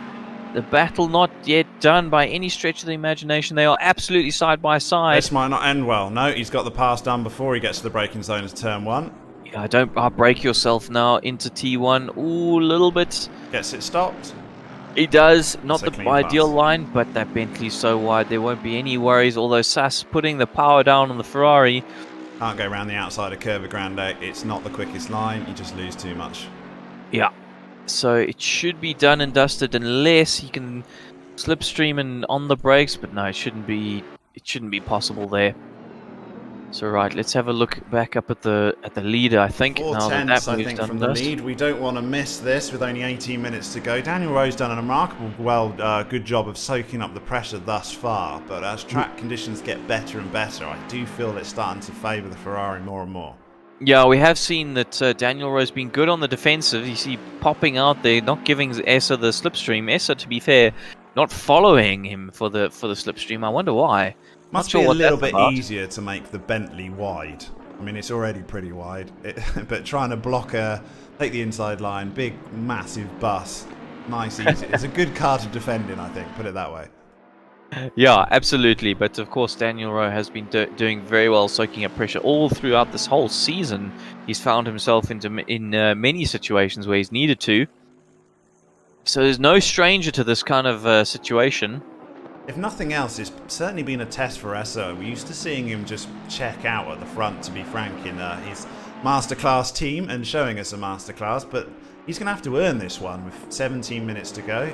The battle not yet done by any stretch of the imagination. They are absolutely side by side. This might not end well. No, he's got the pass done before he gets to the braking zone as turn 1. Yeah, don't break yourself now into T1. Ooh, a little bit. Gets it stopped. He does. Not the ideal pass line, but that Bentley's so wide there won't be any worries. Although Sass putting the power down on the Ferrari. Can't go around the outside of Curva Grande. It's not the quickest line. You just lose too much. Yeah. So it should be done and dusted unless he can slipstream and on the brakes, but no, it shouldn't be it shouldn't be possible there. So right, let's have a look back up at the leader. I think 4 now that tenths, I move's think, done from the dust. lead. We don't want to miss this with only 18 minutes to go. Daniel Rowe's done a remarkable, good job of soaking up the pressure thus far. But as track conditions get better and better, I do feel it's starting to favour the Ferrari more and more. Yeah, we have seen that Daniel Rowe's been good on the defensive. You see popping out there, not giving Essa the slipstream. Essa, to be fair, not following him for the slipstream. I wonder why. Must be a little bit easier to make the Bentley wide. I mean, it's already pretty wide, but trying to block take the inside line, big, massive bus, nice, easy. It's a good car to defend in, I think, put it that way. Yeah, absolutely. But of course, Daniel Rowe has been doing very well, soaking up pressure all throughout this whole season. He's found himself in many situations where he's needed to. So there's no stranger to this kind of situation. If nothing else, it's certainly been a test for Essa. We're used to seeing him just check out at the front, to be frank, in his masterclass team and showing us a masterclass. But he's going to have to earn this one with 17 minutes to go.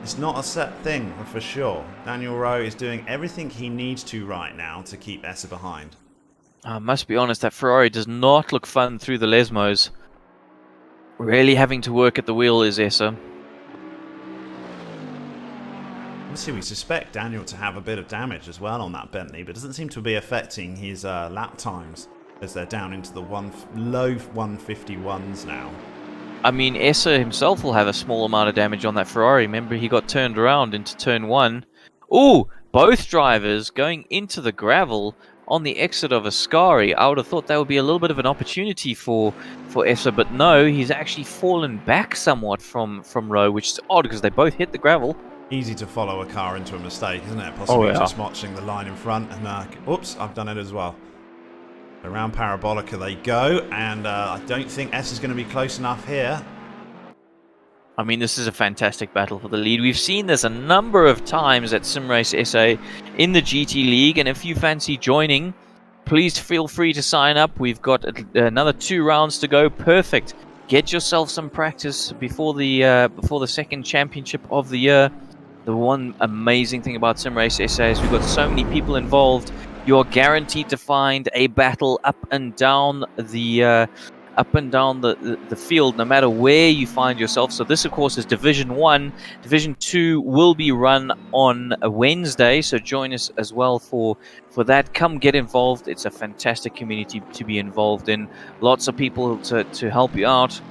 It's not a set thing, for sure. Daniel Rowe is doing everything he needs to right now to keep Essa behind. I must be honest, that Ferrari does not look fun through the Lesmos. Really having to work at the wheel is Essa. Obviously, we suspect Daniel to have a bit of damage as well on that Bentley, but it doesn't seem to be affecting his lap times as they're down into the low 151s now. I mean, Essa himself will have a small amount of damage on that Ferrari. Remember, he got turned around into turn 1. Ooh, both drivers going into the gravel on the exit of Ascari. I would have thought that would be a little bit of an opportunity for Essa, but no, he's actually fallen back somewhat from Rowe, which is odd because they both hit the gravel. Easy to follow a car into a mistake, isn't it? Possibly just watching the line in front and, oops, I've done it as well. Around Parabolica they go, and I don't think S is going to be close enough here. I mean, this is a fantastic battle for the lead. We've seen this a number of times at SimRace SA in the GT League, and if you fancy joining, please feel free to sign up. We've got another 2 rounds to go. Perfect. Get yourself some practice before the second championship of the year. The one amazing thing about SimRace SA is we've got so many people involved. You're guaranteed to find a battle up and down the field, no matter where you find yourself. So this, of course, is Division 1. Division 2 will be run on a Wednesday, so join us as well for that. Come get involved. It's a fantastic community to be involved in. Lots of people to help you out.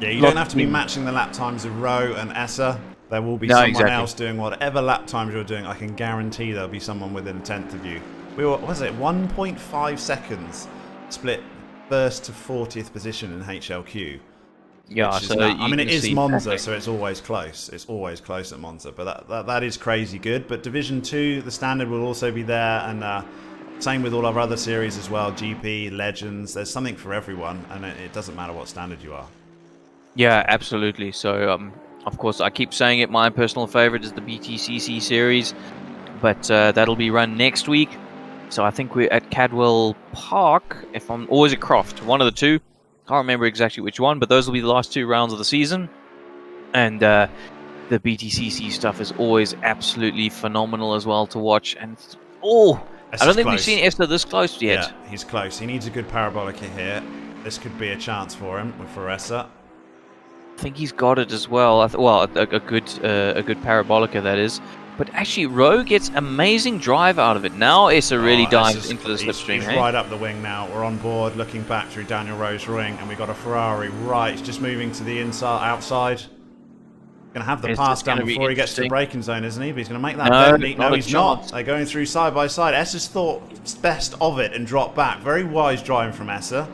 Yeah, you don't have to be matching the lap times of Rowe and Essa. There will be someone else doing whatever lap times you're doing. I can guarantee there'll be someone within a tenth of you. We were, what was it, 1.5 seconds split first to 40th position in HLQ. Yeah, so I mean, it is Monza, so it's always close. It's always close at Monza, but that is crazy good. But Division 2, the standard will also be there, and same with all our other series as well. GP, Legends, there's something for everyone, and it doesn't matter what standard you are. Yeah, absolutely. So, of course, I keep saying it, my personal favorite is the BTCC series, but that'll be run next week. So I think we're at Cadwell Park, or is it Croft? One of the two. Can't remember exactly which one, but those will be the last 2 rounds of the season. And the BTCC stuff is always absolutely phenomenal as well to watch. And I don't think we've seen Esther this close yet. Yeah, he's close. He needs a good Parabolica here. This could be a chance for him with Essa. I think he's got it as well. A good Parabolica, that is. But actually, Rowe gets amazing drive out of it. Now Essa really dives into the slipstream. He's right up the wing now. We're on board, looking back through Daniel Rowe's ring, and we've got a Ferrari right. He's just moving to the outside. Going to have the pass down before he gets to the braking zone, isn't he? But he's going to make that Bentley. No, he's not. They're going through side by side. Essa's thought best of it and dropped back. Very wise driving from Essa.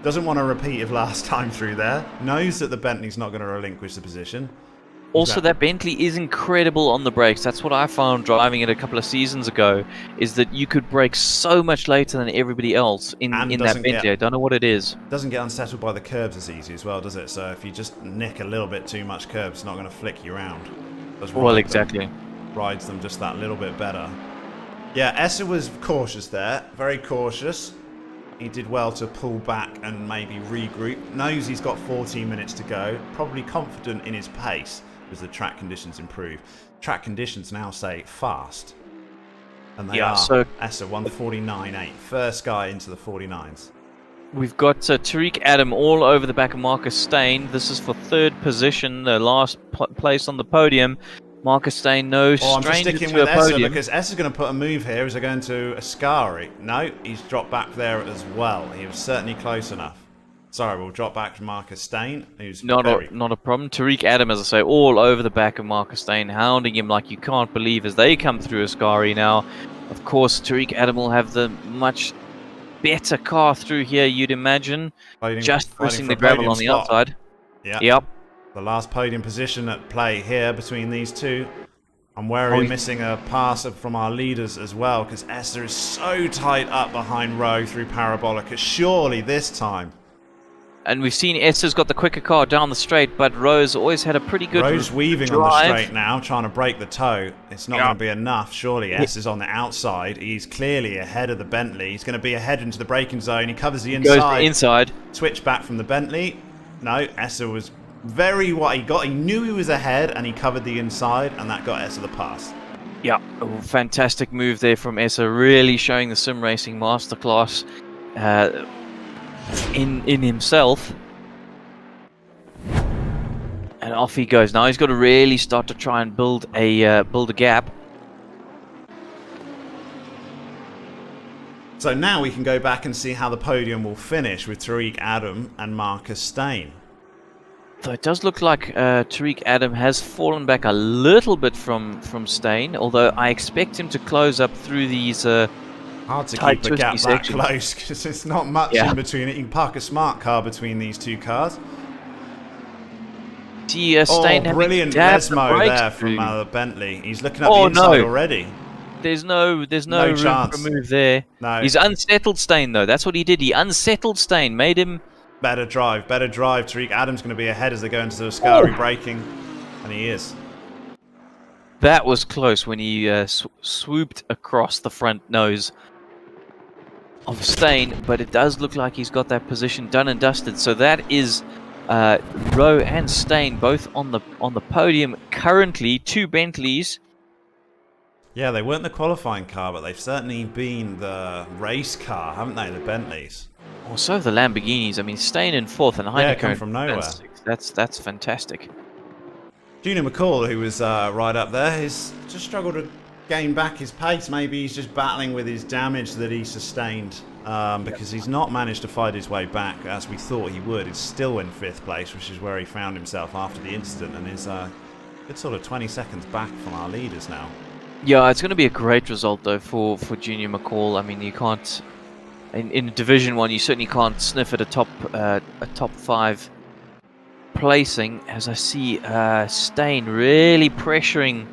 Doesn't want to repeat of last time through there. Knows that the Bentley's not going to relinquish the position. Also, that Bentley is incredible on the brakes. That's what I found driving it a couple of seasons ago, is that you could brake so much later than everybody else in that Bentley. I don't know what it is. Doesn't get unsettled by the curbs as easy as well, does it? So if you just nick a little bit too much curb, it's not going to flick you around. Well, exactly. Rides them just that little bit better. Yeah, Essa was cautious there. Very cautious. He did well to pull back and maybe regroup. Knows he's got 14 minutes to go. Probably confident in his pace as the track conditions improve. Track conditions now say fast. And they Yeah, are. so Essa 149.8. First guy into the 49s. we've got Tariq Adam all over the back of Marcus Stain. This is for third position, the last place on the podium. Marcus Stain, no I'm just stranger sticking to with a Essa podium. because Essa's going to put a move here. Is he going to Ascari? No, he's dropped back there as well. He was certainly close enough. Sorry, we'll drop back to Marcus Stain, who's Not a problem. Tariq Adam, as I say, all over the back of Marcus Stain, hounding him like you can't believe as they come through Ascari now. Of course, Tariq Adam will have the much better car through here, you'd imagine. Just pressing the gravel on the outside. Yeah. Yep. The last podium position at play here between these two. I'm worried missing a pass from our leaders as well because Essa is so tight up behind Rowe through Parabolica. Surely this time. And we've seen Essa's got the quicker car down the straight, but Rowe's always had a pretty good Rowe's weaving drive on the straight now, trying to break the toe. It's not Yep. going to be enough, surely. Essa's on the outside. He's clearly ahead of the Bentley. He's going to be ahead into the braking zone. He covers the inside. Goes inside. Switch back from the Bentley. No, Essa was very what he got. He knew he was ahead, and he covered the inside, and that got Essa the pass. Yeah, a fantastic move there from Essa, really showing the sim racing masterclass in himself. And off he goes. Now he's got to really start to try and build a gap. So now we can go back and see how the podium will finish with Tariq Adam and Marcus Stain. Though it does look like Tariq Adam has fallen back a little bit from Stain, although I expect him to close up through these hard to tight, keep the gap that sections. close because there's not much in between it. You can park a smart car between these two cars. See, Stain brilliant Lesmo there from the Bentley. He's looking up the inside already. There's no room chance. for move there. No. He's unsettled Stain though. That's what he did. He unsettled Stain, made him better drive. Tariq Adam's going to be ahead as they go into the Ascari braking, and he is. That was close when he swooped across the front nose of Stain, but it does look like he's got that position done and dusted. So that is Rowe and Stain both on the podium currently. Two Bentleys. Yeah, they weren't the qualifying car, but they've certainly been the race car, haven't they? The Bentleys. Also the Lamborghinis. I mean, Stain in fourth and Heineken come from nowhere. That's fantastic. Junior McCall, who was right up there, has just struggled to gain back his pace. Maybe he's just battling with his damage that he sustained because he's not managed to fight his way back as we thought he would. He's still in 5th place, which is where he found himself after the incident, and is good sort of 20 seconds back from our leaders now. Yeah, it's going to be a great result though for Junior McCall. I mean, you can't in Division 1, you certainly can't sniff at a top 5 placing. As I see Stain really pressuring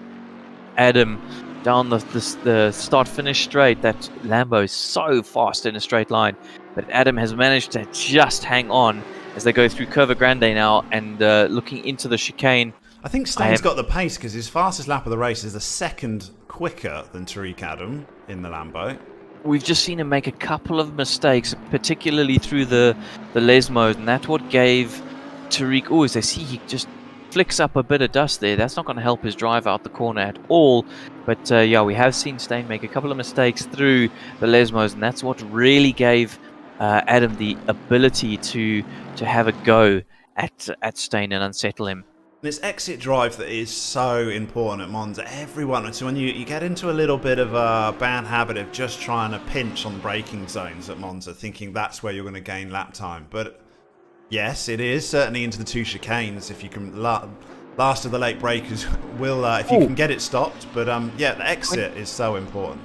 Adam down the start-finish straight. That Lambo is so fast in a straight line, but Adam has managed to just hang on as they go through Curva Grande now and looking into the chicane. I think Stain's got the pace because his fastest lap of the race is a second quicker than Tariq Adam in the Lambo. We've just seen him make a couple of mistakes, particularly through the Les mode, and that's what gave Tariq... Oh, as I see, he just flicks up a bit of dust there. That's not going to help his drive out the corner at all. But yeah, we have seen Stain make a couple of mistakes through the Les modes, and that's what really gave Adam the ability to have a go at Stain and unsettle him. This exit drive that is so important at Monza. Everyone, so when you get into a little bit of a bad habit of just trying to pinch on braking zones at Monza, thinking that's where you're going to gain lap time. But yes, it is certainly into the 2 chicanes. If you can last of the late breakers will, if you can get it stopped. But yeah, the exit is so important.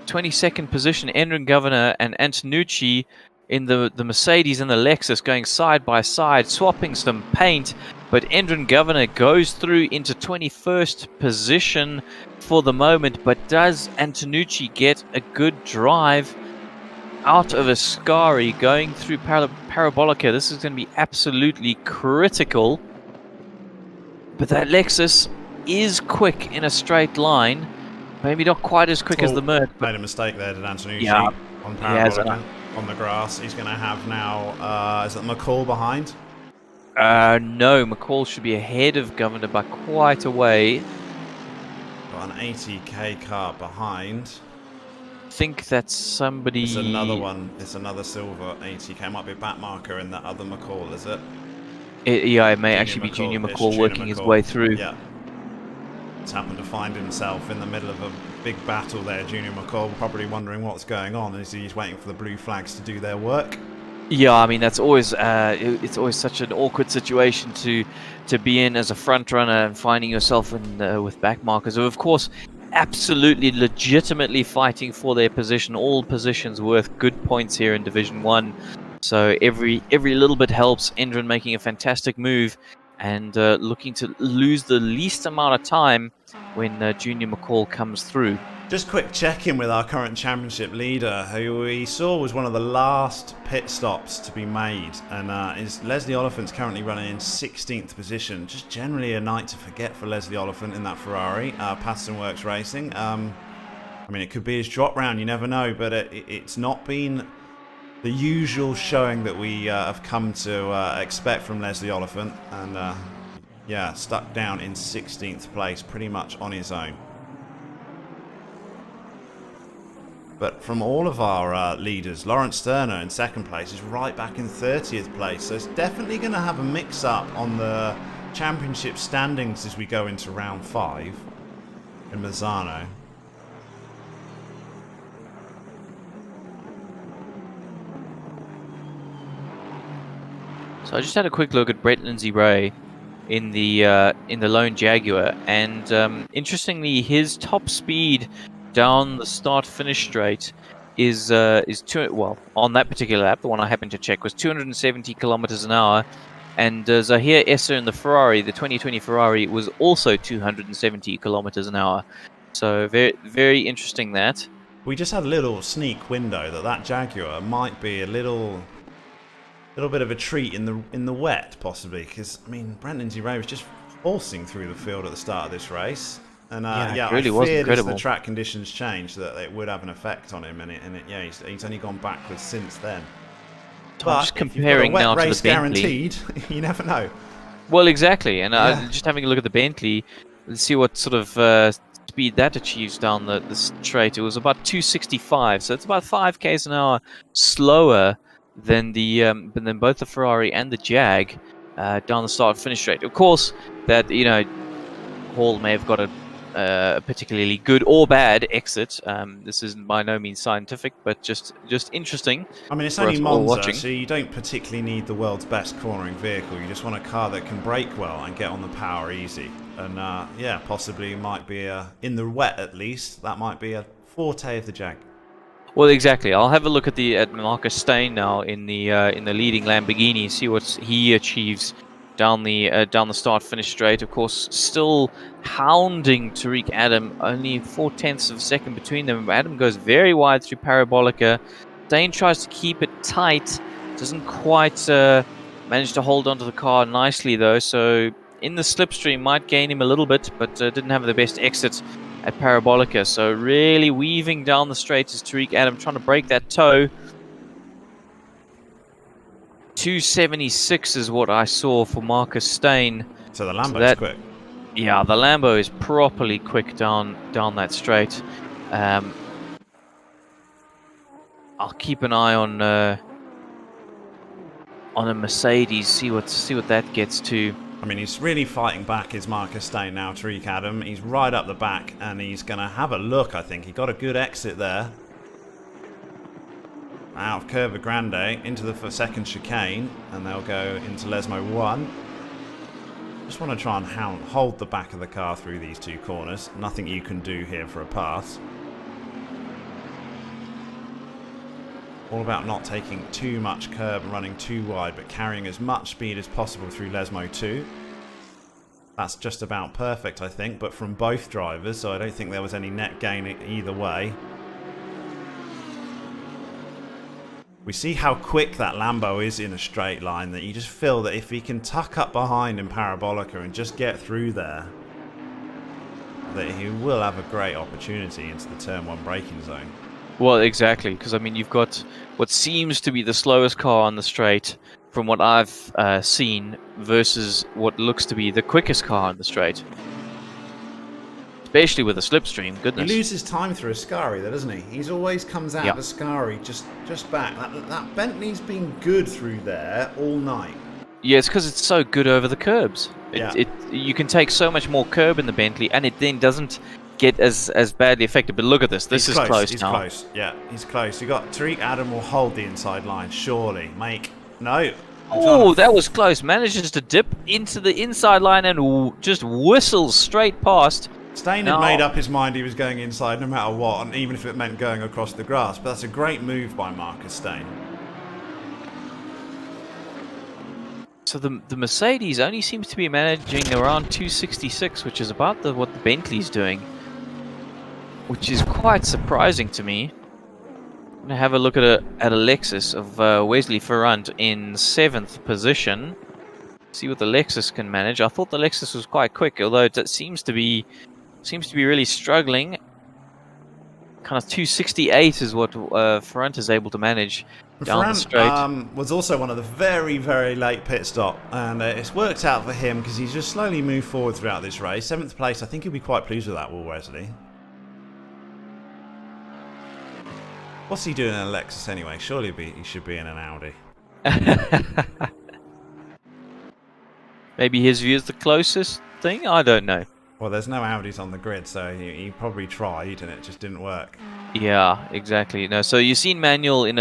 22nd position, Endron Governor and Antonucci in the Mercedes and the Lexus going side by side, swapping some paint. But Endron Governor goes through into 21st position for the moment. But does Antonucci get a good drive out of Ascari going through Parabolica? This is going to be absolutely critical. But that Lexus is quick in a straight line. Maybe not quite as quick as the Merc. Made a mistake there, did Antonucci, on Parabolica, on the grass. He's going to have now, is it McCall behind? No, McCall should be ahead of Governor by quite a way. Got an 80k car behind. think that's somebody... It's another one. It's another silver 80k. Might be a back marker in that other McCall, is it? Yeah, it may Junior actually be Junior McCall. It's McCall Junior working his McCall. way through. Yeah. He's happened to find himself in the middle of a big battle there, Junior McCall, probably wondering what's going on as he's waiting for the blue flags to do their work. Yeah, I mean that's always it's always such an awkward situation to be in as a front runner and finding yourself in with back markers who, of course, absolutely legitimately fighting for their position. All positions worth good points here in Division 1. So every little bit helps. Endron making a fantastic move and looking to lose the least amount of time when Junior McCall comes through. Just quick check-in with our current championship leader, who we saw was one of the last pit stops to be made, and is Leslie Oliphant's currently running in 16th position. Just generally a night to forget for Leslie Oliphant in that Ferrari, Patterson Works Racing. I mean, it could be his drop round, you never know, but it's not been the usual showing that we have come to expect from Leslie Oliphant, and yeah, stuck down in 16th place, pretty much on his own. But from all of our leaders, Lawrence Sterner in second place is right back in 30th place. So it's definitely going to have a mix-up on the championship standings as we go into round 5 in Mazzano. So I just had a quick look at Brett Lindsay-Ray in the lone Jaguar, and interestingly, his top speed down the start-finish straight is on that particular lap, the one I happened to check, was 270 kilometers an hour, and Zahir Esser in the Ferrari, the 2020 Ferrari, was also 270 kilometers an hour. So very, very interesting that. We just had a little sneak window that Jaguar might be a little bit of a treat in the wet, possibly, because I mean, Brent Lindsay-Ray was just forcing through the field at the start of this race. And yeah, really I feared as incredible. the track conditions changed that it would have an effect on him, and yeah, he's only gone backwards since then. I'm just comparing now to the Bentley. Guaranteed, you never know. Well, exactly, and Yeah. just having a look at the Bentley, let's see what sort of speed that achieves down the straight. It was about 265, so it's about 5 k's an hour slower than than both the Ferrari and the Jag down the start-finish straight. Of course, that Hall may have got a particularly good or bad exit. This isn't by no means scientific, but just interesting. I mean, it's for only us all Monza, watching. so you don't particularly need the world's best cornering vehicle. You just want a car that can brake well and get on the power easy. And yeah, possibly might be in the wet at least. That might be a forte of the Jag. Well, exactly. I'll have a look at Marcus Stein now in the leading Lamborghini, see what he achieves down the start-finish straight. Of course, still hounding Tariq Adam, only 0.4 of a second between them. Adam goes very wide through Parabolica. Stein tries to keep it tight, doesn't quite manage to hold onto the car nicely though. So in the slipstream might gain him a little bit, but didn't have the best exit at Parabolica. So really weaving down the straight is Tariq Adam, trying to break that toe. 276 is what I saw for Marcus Stein. So the Lambo's quick. Yeah, the Lambo is properly quick down that straight. I'll keep an eye on a Mercedes, see what that gets to. I mean, he's really fighting back, is Marcus Stein now, Tariq Adam. He's right up the back, and he's going to have a look, I think. He got a good exit there. Out of Curva Grande, into the second chicane, and they'll go into Lesmo 1. Just want to try and hold the back of the car through these two corners. Nothing you can do here for a pass. All about not taking too much curb and running too wide, but carrying as much speed as possible through Lesmo 2. That's just about perfect, I think, but from both drivers, so I don't think there was any net gain either way. We see how quick that Lambo is in a straight line, that you just feel that if he can tuck up behind in Parabolica and just get through there, that he will have a great opportunity into the turn 1 braking zone. Well, exactly, because I mean you've got what seems to be the slowest car on the straight from what I've seen versus what looks to be the quickest car on the straight. especially with a slipstream. He Goodness. loses time through Ascari, though, doesn't he? He's always comes out Yeah. of Ascari just back. That Bentley's been good through there all night. Yeah, it's because it's so good over the curbs. Yeah. You can take so much more curb in the Bentley, and it then doesn't get as badly affected. But look at this. This is close He's now. close. Yeah, he's close. You got Tariq Adam will hold the inside line, surely. No. Oh, that was close. Manages to dip into the inside line and just whistles straight past. Steyn had made up his mind he was going inside no matter what, and even if it meant going across the grass. But that's a great move by Marcus Steyn. So the Mercedes only seems to be managing around 266, which is about what the Bentley's doing, which is quite surprising to me. I'm gonna have a look at a Lexus of Wesley Ferrand in 7th position. See what the Lexus can manage. I thought the Lexus was quite quick, although it seems to be really struggling. Kind of 268 is what Ferrand is able to manage down the straight. Was also one of the very, very late pit stop, and it's worked out for him because he's just slowly moved forward throughout this race. 7th place, I think he'll be quite pleased with that, Will Wesley. What's he doing in a Lexus anyway? Surely he should be in an Audi. Maybe his view is the closest thing? I don't know. Well, there's no Audis on the grid, so he probably tried and it just didn't work. Yeah, exactly. No, so you've seen Manuel in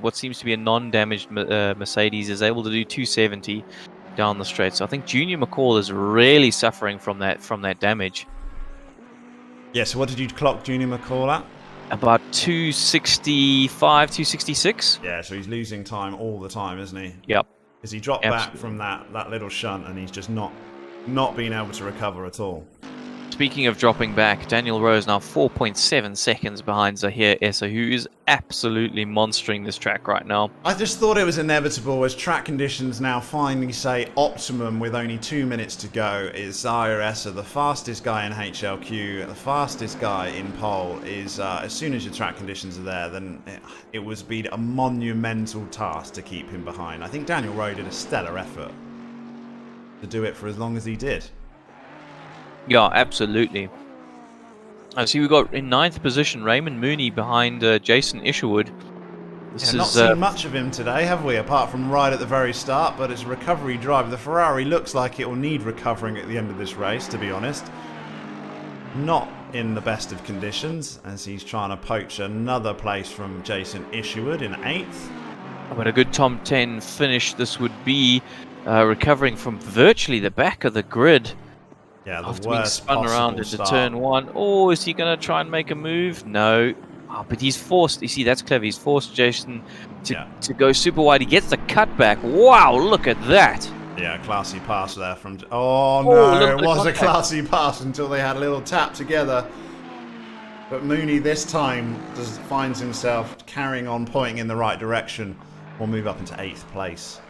what seems to be a non-damaged Mercedes is able to do 270 down the straight. So I think Junior McCall is really suffering from that damage. Yeah. So what did you clock Junior McCall at? About 265, 266. Yeah. So he's losing time all the time, isn't he? Yep. Because he dropped back from that little shunt and he's just not being able to recover at all. Speaking of dropping back, Daniel Rowe is now 4.7 seconds behind Zahir Essa, who is absolutely monstering this track right now. I just thought it was inevitable as track conditions now finally say optimum with only 2 minutes to go. Is Zahir Essa the fastest guy in HLQ, the fastest guy in pole? Is as soon as your track conditions are there, then it was been a monumental task to keep him behind. I think Daniel Rowe did a stellar effort to do it for as long as he did. Yeah, absolutely. I see we got in 9th position Raymond Mooney behind Jason Isherwood. Not seen much of him today, have we? Apart from right at the very start, but it's a recovery drive. The Ferrari looks like it will need recovering at the end of this race, to be honest. Not in the best of conditions, as he's trying to poach another place from Jason Isherwood in 8th. But a good Tom 10 finish this would be, recovering from virtually the back of the grid. Yeah, the after being worst spun around into start. turn 1. Oh, is he going to try and make a move? No. Oh, but he's forced. You see, that's clever. He's forced Jason to go super wide. He gets the cutback. Wow, look at that. Yeah, classy pass there from... Oh, no, it was a classy pass until they had a little tap together. But Mooney this time finds himself carrying on, pointing in the right direction. We'll move up into 8th place.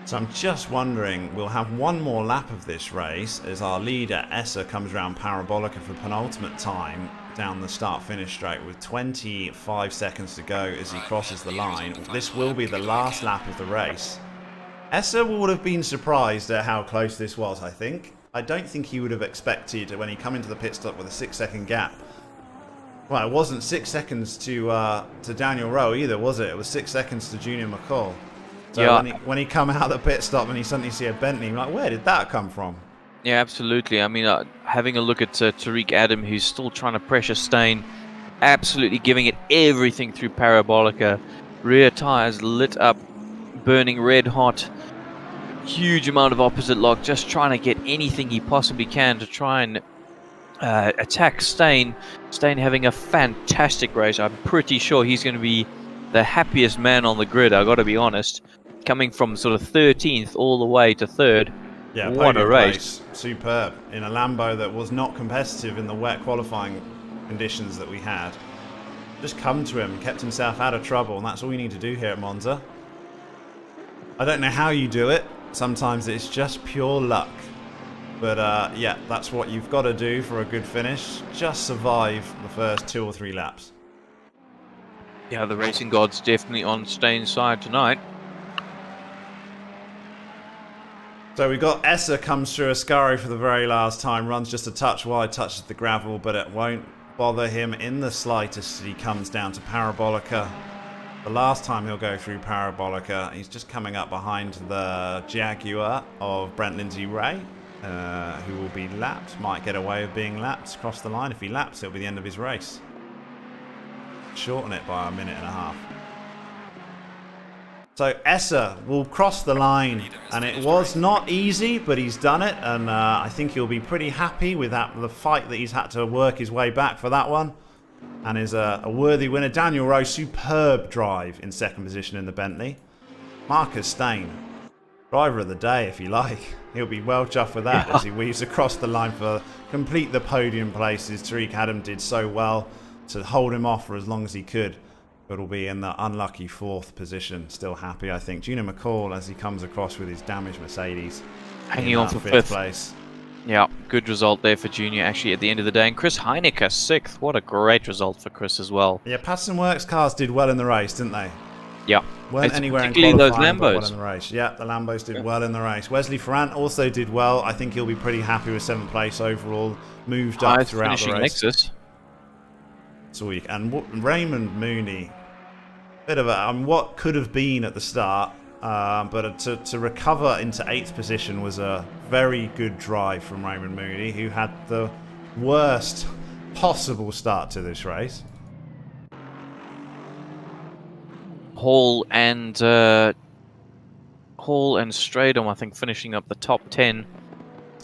So I'm just wondering, we'll have one more lap of this race as our leader Essa comes around Parabolica for penultimate time down the start-finish straight with 25 seconds to go as he crosses the line. This will be the last lap of the race. Essa would have been surprised at how close this was, I think. I don't think he would have expected when he come into the pit stop with a 6-second gap. Well, it wasn't 6 seconds to Daniel Rowe either, was it? It was 6 seconds to Junior McCall. So yeah. when he come out of the pit stop and he suddenly see a Bentley, I'm like, where did that come from? Yeah, absolutely. I mean, having a look at Tariq Adam, who's still trying to pressure Steyn, absolutely giving it everything through Parabolica. Rear tyres lit up, burning red hot. Huge amount of opposite lock, just trying to get anything he possibly can to try and attack Steyn. Steyn having a fantastic race. I'm pretty sure he's going to be the happiest man on the grid, I've got to be honest. Coming from sort of 13th all the way to 3rd. Yeah, what a race. Superb. In a Lambo that was not competitive in the wet qualifying conditions that we had. Just come to him, kept himself out of trouble, and that's all we need to do here at Monza. I don't know how you do it. Sometimes it's just pure luck. But yeah, that's what you've got to do for a good finish. Just survive the first 2 or 3 laps. Yeah, the racing god's definitely on Steyn's side tonight. So we've got Essa comes through Ascari for the very last time, runs just a touch wide, touches the gravel, but it won't bother him in the slightest as he comes down to Parabolica. The last time he'll go through Parabolica, he's just coming up behind the Jaguar of Brent Lindsay-Ray, who will be lapped, might get away with being lapped across the line. If he laps, it'll be the end of his race. Shorten it by a minute and a half. So Essa will cross the line, and it was not easy, but he's done it, and I think he'll be pretty happy with the fight that he's had to work his way back for that one, and is a worthy winner. Daniel Rowe, superb drive in second position in the Bentley. Marcus Stain, driver of the day, if you like. He'll be well chuffed with that as he weaves across the line for complete the podium places. Tariq Adam did so well to hold him off for as long as he could. But will be in the unlucky fourth position. Still happy, I think. Junior McCall, as he comes across with his damaged Mercedes, hanging on for fifth place. Yeah, good result there for Junior, actually, at the end of the day. And Chris Heineke, sixth. What a great result for Chris as well. Yeah, Patterson Works cars did well in the race, didn't they? Yeah. Weren't anywhere in particularly those qualifying, but Lambos. well in the race. Yeah, the Lambos did well in the race. Wesley Ferrant also did well. I think he'll be pretty happy with seventh place overall. Moved up throughout the race. Nexus. Sweet. And Raymond Mooney, bit of a what could have been at the start, but to recover into 8th position was a very good drive from Raymond Mooney, who had the worst possible start to this race. Hall and Stradom, I think, finishing up the top 10.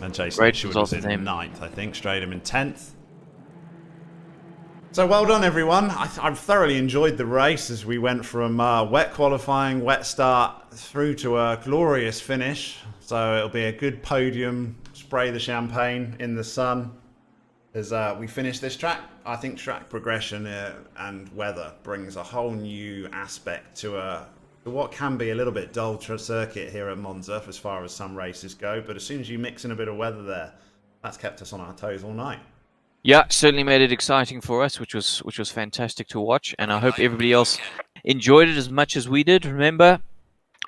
And Chase Great Mitchell result was for in them. 9th, I think. Stradom in 10th. So well done, everyone. I've thoroughly enjoyed the race as we went from wet qualifying, wet start, through to a glorious finish. So it'll be a good podium, spray the champagne in the sun as we finish this track. I think track progression and weather brings a whole new aspect to what can be a little bit dull circuit here at Monza as far as some races go. But as soon as you mix in a bit of weather there, that's kept us on our toes all night. Yeah, certainly made it exciting for us, which was fantastic to watch, and I hope everybody else enjoyed it as much as we did. Remember,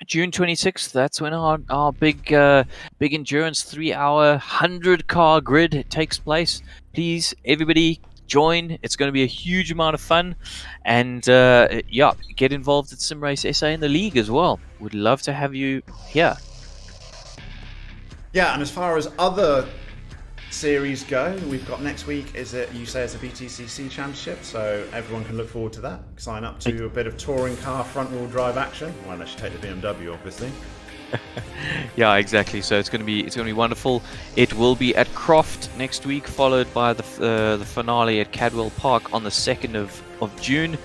June 26th, that's when our big endurance 3-hour 100-car grid takes place. Please, everybody, join. It's going to be a huge amount of fun, and yeah, get involved at SimRace SA in the league as well. Would love to have you here. Yeah, and as far as other series go, we've got next week is it you say it's a BTCC championship, so everyone can look forward to that. Sign up to a bit of touring car front wheel drive action. Well, unless you take the BMW, obviously. Yeah, exactly. So it's going to be wonderful. It will be at Croft next week, followed by the finale at Cadwell Park on the 2nd of June.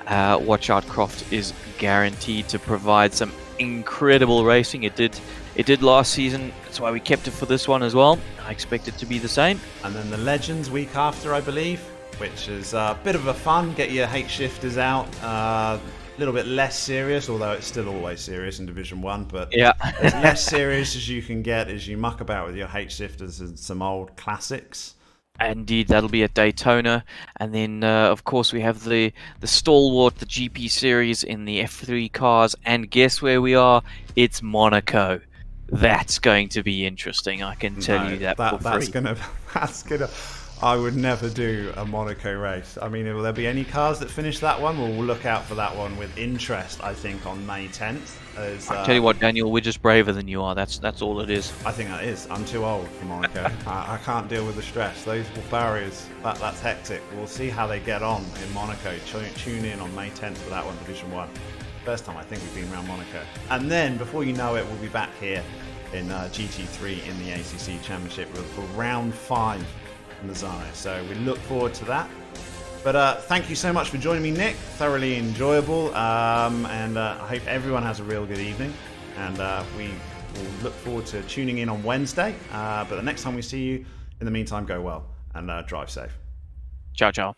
Watch out, Croft is guaranteed to provide some incredible racing. It did last season. That's why we kept it for this one as well. I expect it to be the same. And then the Legends week after, I believe, which is a bit of a fun. Get your H shifters out. A little bit less serious, although it's still always serious in Division 1. But yeah, as less serious as you can get as you muck about with your H shifters and some old classics. Indeed, that'll be at Daytona, and then of course we have the stalwart, the GP series in the F3 cars, and guess where we are? It's Monaco. That's going to be interesting. I can tell you that for that's free. That's gonna. I would never do a Monaco race. I mean, will there be any cars that finish that one? Well, we'll look out for that one with interest, I think, on May 10th. I tell you what, Daniel, we're just braver than you are. That's all it is. I think that is. I'm too old for Monaco. I can't deal with the stress. Those barriers, that's hectic. We'll see how they get on in Monaco. Tune in on May 10th for that one, Division 1. First time I think we've been around Monaco. And then, before you know it, we'll be back here in GT3 in the ACC Championship for round 5 in the Zano. So we look forward to that. But thank you so much for joining me, Nick. Thoroughly enjoyable. And I hope everyone has a real good evening. And we will look forward to tuning in on Wednesday. But the next time we see you, in the meantime, go well and drive safe. Ciao, ciao.